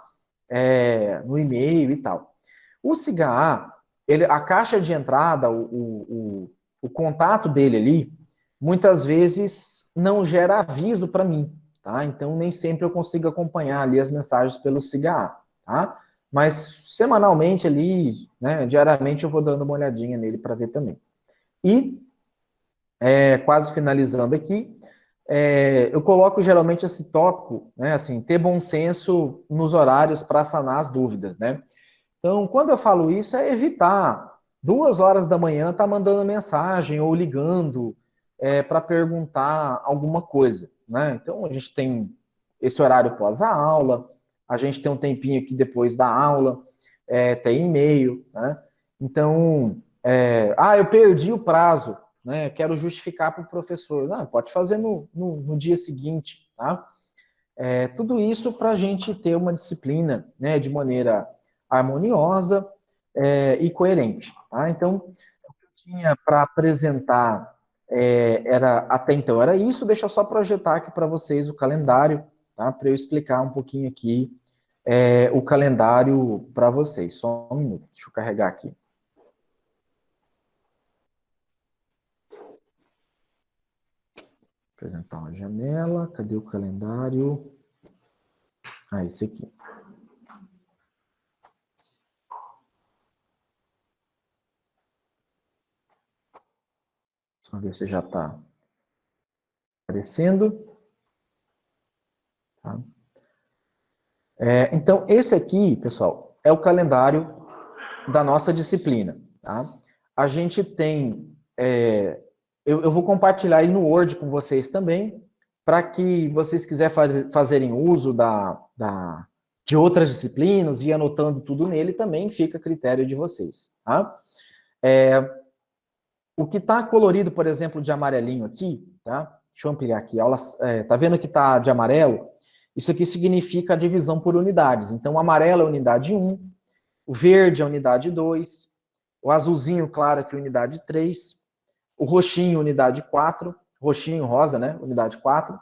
no e-mail e tal. O SIGA, a caixa de entrada, o contato dele ali, muitas vezes não gera aviso para mim, tá? Então, nem sempre eu consigo acompanhar ali as mensagens pelo SIGA, tá? Mas, semanalmente ali, né, diariamente, eu vou dando uma olhadinha nele para ver também. E, quase finalizando aqui, eu coloco geralmente esse tópico, né, assim, ter bom senso nos horários para sanar as dúvidas, né? Então, quando eu falo isso, é evitar 2 horas da manhã estar mandando mensagem ou ligando para perguntar alguma coisa, né? Então, a gente tem esse horário pós a aula, a gente tem um tempinho aqui depois da aula, tem e-mail, né? Então, eu perdi o prazo, né? Quero justificar para o professor. Não, pode fazer no dia seguinte, tá? Tudo isso para a gente ter uma disciplina, né, de maneira harmoniosa e coerente. Tá? Então, o que eu tinha para apresentar até então era isso. Deixa eu só projetar aqui para vocês o calendário, tá? Para eu explicar um pouquinho aqui o calendário para vocês. Só um minuto, deixa eu carregar aqui. Apresentar uma janela, cadê o calendário? Esse aqui. Só ver se já está aparecendo. Tá? Então, esse aqui, pessoal, é o calendário da nossa disciplina. Tá? A gente tem... eu vou compartilhar aí no Word com vocês também, para que vocês quiserem fazerem uso de outras disciplinas e anotando tudo nele, também fica a critério de vocês. Tá? O que está colorido, por exemplo, de amarelinho aqui, tá? Deixa eu ampliar aqui. Tá vendo que está de amarelo? Isso aqui significa a divisão por unidades. Então, o amarelo é a unidade 1, o verde é a unidade 2, o azulzinho claro aqui é a unidade 3, o roxinho, unidade 4, roxinho rosa, né? Unidade 4,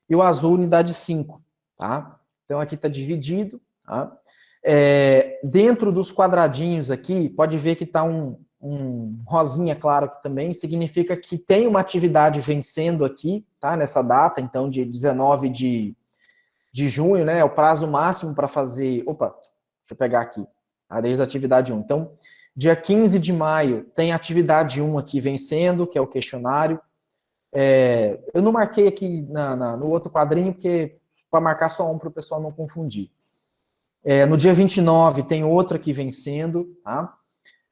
e o azul, unidade 5, tá? Então, aqui está dividido, tá? Dentro dos quadradinhos aqui, pode ver que está um rosinha claro aqui também, significa que tem uma atividade vencendo aqui, tá? Nessa data, então, de 19 de junho, né? É o prazo máximo para fazer... Opa, deixa eu pegar aqui. Desde a atividade 1. Então, dia 15 de maio, tem a atividade 1 aqui vencendo, que é o questionário. Eu não marquei aqui no outro quadrinho, porque para marcar só um, para o pessoal não confundir. No dia 29, tem outro aqui vencendo, tá?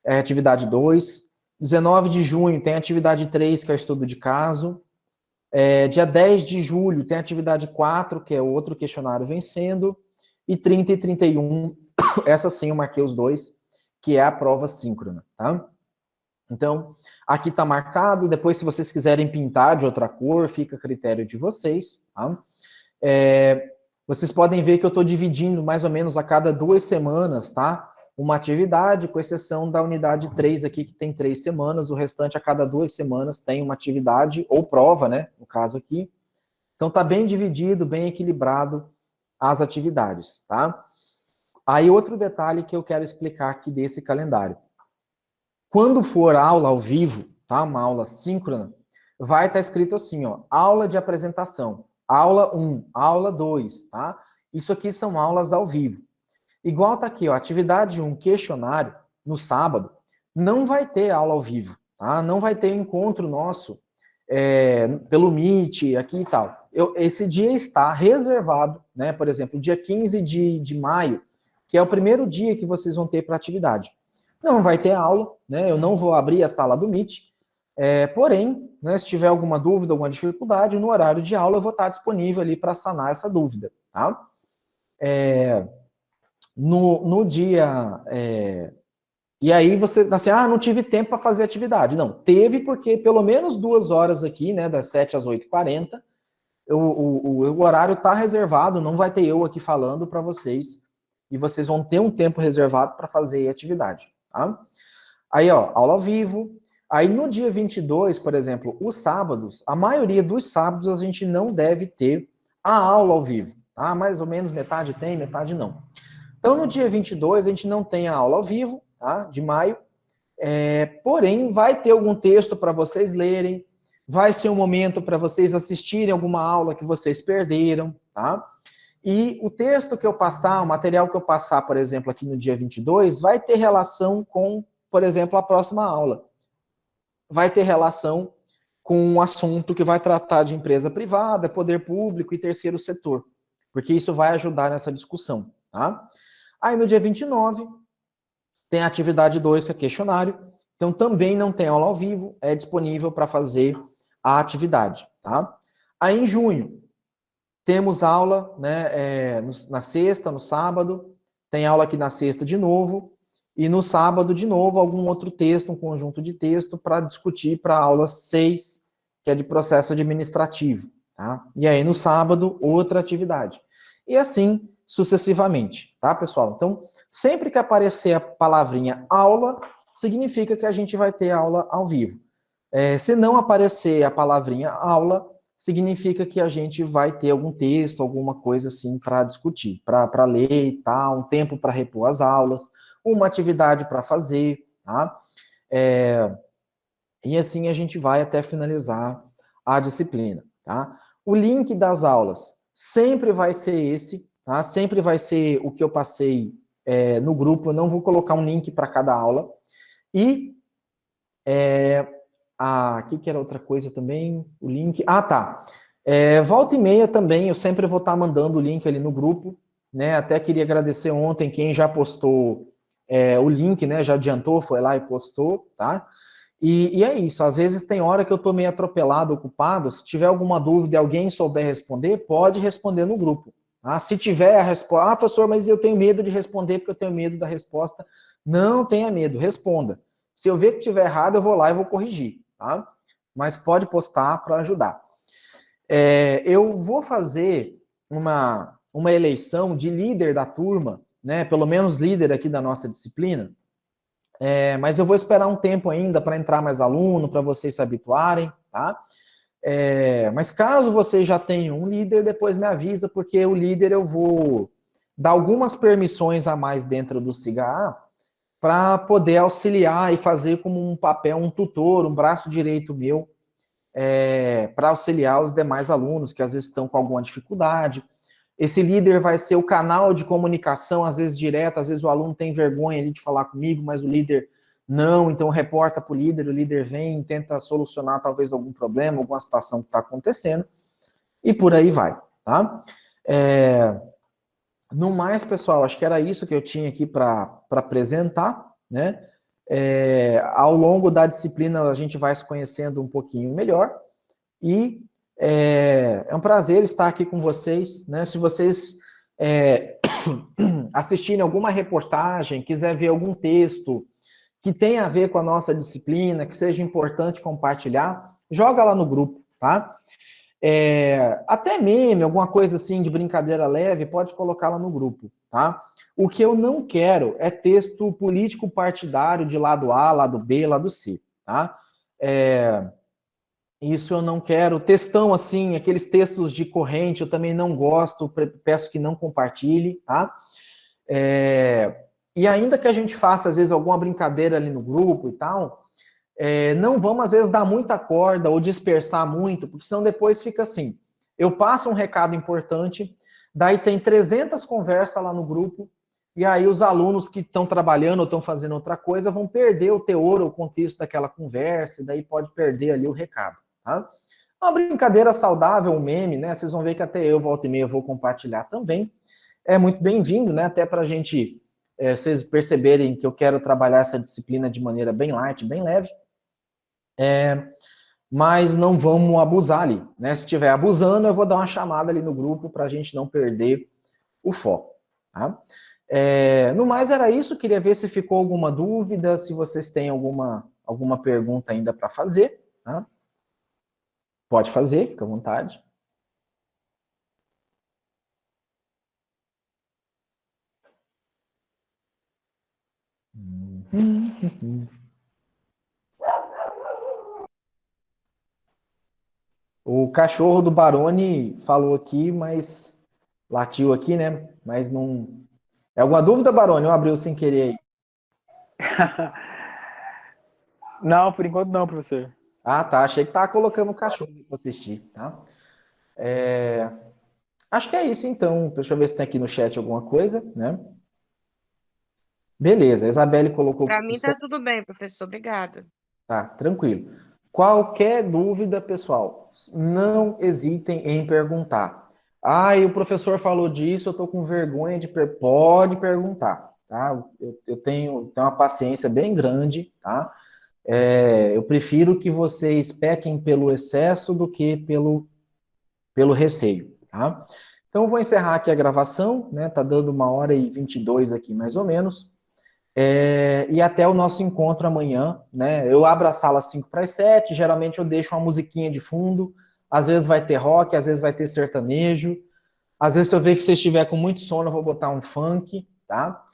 Atividade 2. 19 de junho, tem atividade 3, que é o estudo de caso. Dia 10 de julho, tem atividade 4, que é outro questionário vencendo. E 30 e 31, essa sim eu marquei os dois, que é a prova síncrona, tá? Então, aqui está marcado. Depois, se vocês quiserem pintar de outra cor, fica a critério de vocês, tá? Vocês podem ver que eu estou dividindo mais ou menos a cada 2 semanas, tá? uma atividade, com exceção da unidade 3 aqui, que tem 3 semanas, o restante a cada 2 semanas tem uma atividade, ou prova, né, no caso aqui. Então tá bem dividido, bem equilibrado as atividades, tá? Aí outro detalhe que eu quero explicar aqui desse calendário. Quando for aula ao vivo, tá, uma aula síncrona, vai estar escrito assim, ó, aula de apresentação, aula 1, aula 2, tá? Isso aqui são aulas ao vivo. Igual tá aqui, ó, atividade 1, questionário, no sábado, não vai ter aula ao vivo, tá? Não vai ter encontro nosso pelo Meet aqui e tal. Esse dia está reservado, né? Por exemplo, dia 15 de maio, que é o primeiro dia que vocês vão ter para atividade. Não vai ter aula, né? Eu não vou abrir a sala do Meet, porém, né, se tiver alguma dúvida, alguma dificuldade, no horário de aula eu vou estar disponível ali para sanar essa dúvida, tá? No dia... E aí você, assim, não tive tempo para fazer atividade. Não, teve porque pelo menos 2 horas aqui, né, das 7 às 8h40, o horário está reservado, não vai ter eu aqui falando para vocês, e vocês vão ter um tempo reservado para fazer atividade, tá? Aí, ó, aula ao vivo. Aí no dia 22, por exemplo, os sábados, a maioria dos sábados a gente não deve ter a aula ao vivo, tá? Mais ou menos metade tem, metade não. Então no dia 22 a gente não tem a aula ao vivo, tá? De maio, porém vai ter algum texto para vocês lerem, vai ser um momento para vocês assistirem alguma aula que vocês perderam, tá? E o texto que eu passar, o material que eu passar, por exemplo, aqui no dia 22, vai ter relação com, por exemplo, a próxima aula. Vai ter relação com um assunto que vai tratar de empresa privada, poder público e terceiro setor, porque isso vai ajudar nessa discussão, tá? Aí no dia 29, tem a atividade 2, que é questionário, então também não tem aula ao vivo, é disponível para fazer a atividade, tá? Aí em junho, temos aula, né, na sexta, no sábado, tem aula aqui na sexta de novo, e no sábado, de novo, algum outro texto, um conjunto de texto, para discutir para a aula 6, que é de processo administrativo, tá? E aí no sábado, outra atividade. E assim, sucessivamente, tá, pessoal? Então, sempre que aparecer a palavrinha aula, significa que a gente vai ter aula ao vivo. Se não aparecer a palavrinha aula, significa que a gente vai ter algum texto, alguma coisa assim para discutir, para ler e tal, um tempo para repor as aulas, uma atividade para fazer, tá? E assim a gente vai até finalizar a disciplina, tá? O link das aulas sempre vai ser esse, tá? Sempre vai ser o que eu passei no grupo, eu não vou colocar um link para cada aula. E aqui que era outra coisa também, o link. Tá. Volta e meia também, eu sempre vou estar mandando o link ali no grupo, né? Até queria agradecer ontem quem já postou o link, né? Já adiantou, foi lá e postou, tá? E é isso, às vezes tem hora que eu estou meio atropelado, ocupado, se tiver alguma dúvida e alguém souber responder, pode responder no grupo. Tá? Se tiver a resposta, professor, mas eu tenho medo de responder porque eu tenho medo da resposta. Não tenha medo, responda. Se eu ver que estiver errado, eu vou lá e vou corrigir, tá? Mas pode postar para ajudar. Eu vou fazer uma eleição de líder da turma, né? Pelo menos líder aqui da nossa disciplina, mas eu vou esperar um tempo ainda para entrar mais aluno, para vocês se habituarem, tá? Mas caso vocês já tenham um líder, depois me avisa, porque o líder eu vou dar algumas permissões a mais dentro do SIGA para poder auxiliar e fazer como um papel, um tutor, um braço direito meu, para auxiliar os demais alunos que às vezes estão com alguma dificuldade. Esse líder vai ser o canal de comunicação, às vezes direto, às vezes o aluno tem vergonha ali de falar comigo, mas o líder não, então reporta para o líder vem, tenta solucionar talvez algum problema, alguma situação que está acontecendo, e por aí vai, tá? No mais, pessoal, acho que era isso que eu tinha aqui para apresentar, né? Ao longo da disciplina a gente vai se conhecendo um pouquinho melhor, e é um prazer estar aqui com vocês, né? Se vocês assistirem alguma reportagem, quiser ver algum texto que tenha a ver com a nossa disciplina, que seja importante compartilhar, joga lá no grupo, tá? Até meme, alguma coisa assim de brincadeira leve, pode colocar lá no grupo, tá? O que eu não quero é texto político partidário de lado A, lado B, lado C, tá? Isso eu não quero. Textão assim, aqueles textos de corrente, eu também não gosto, peço que não compartilhe, tá? E ainda que a gente faça, às vezes, alguma brincadeira ali no grupo e tal, não vamos, às vezes, dar muita corda ou dispersar muito, porque senão depois fica assim. Eu passo um recado importante, daí tem 300 conversas lá no grupo, e aí os alunos que estão trabalhando ou estão fazendo outra coisa vão perder o teor, o contexto daquela conversa, e daí pode perder ali o recado, tá? Uma brincadeira saudável, um meme, né? Vocês vão ver que até eu, volta e meia, vou compartilhar também. É muito bem-vindo, né? Até para a gente, vocês perceberem que eu quero trabalhar essa disciplina de maneira bem light, bem leve. Mas não vamos abusar ali, né? Se estiver abusando, eu vou dar uma chamada ali no grupo para a gente não perder o foco, tá? No mais era isso, queria ver se ficou alguma dúvida, se vocês têm alguma pergunta ainda para fazer, tá? Pode fazer, fica à vontade. O cachorro do Barone falou aqui, mas latiu aqui, né? Mas não. É alguma dúvida, Barone? Eu abri sem querer aí. Não, por enquanto não, professor. Ah, tá. Achei que tava colocando o cachorro para assistir, tá? Acho que é isso, então. Deixa eu ver se tem aqui no chat alguma coisa, né? Beleza, a Isabelle colocou. Para mim tá tudo bem, professor. Obrigada. Tá, tranquilo. Qualquer dúvida, pessoal, não hesitem em perguntar. Ah, e o professor falou disso, eu tô com vergonha de pode perguntar, tá? Eu tenho uma paciência bem grande, tá? Eu prefiro que vocês pequem pelo excesso do que pelo receio, tá? Então, eu vou encerrar aqui a gravação, né? Tá dando 1h22 aqui, mais ou menos. E até o nosso encontro amanhã, né? Eu abro a sala 5 para as 7, geralmente eu deixo uma musiquinha de fundo, às vezes vai ter rock, às vezes vai ter sertanejo, às vezes se eu ver que você estiver com muito sono, eu vou botar um funk, tá?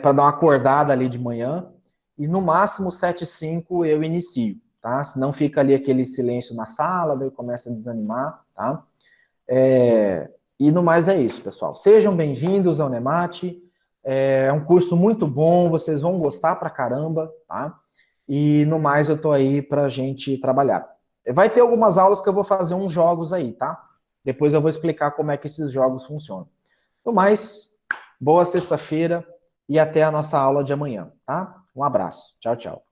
Para dar uma acordada ali de manhã, e no máximo 7h05 eu inicio, tá? Senão fica ali aquele silêncio na sala, daí começa a desanimar, tá? E no mais é isso, pessoal. Sejam bem-vindos ao Nemate. É um curso muito bom, vocês vão gostar pra caramba, tá? E no mais eu tô aí pra gente trabalhar. Vai ter algumas aulas que eu vou fazer uns jogos aí, tá? Depois eu vou explicar como é que esses jogos funcionam. No mais, boa sexta-feira e até a nossa aula de amanhã, tá? Um abraço. Tchau, tchau.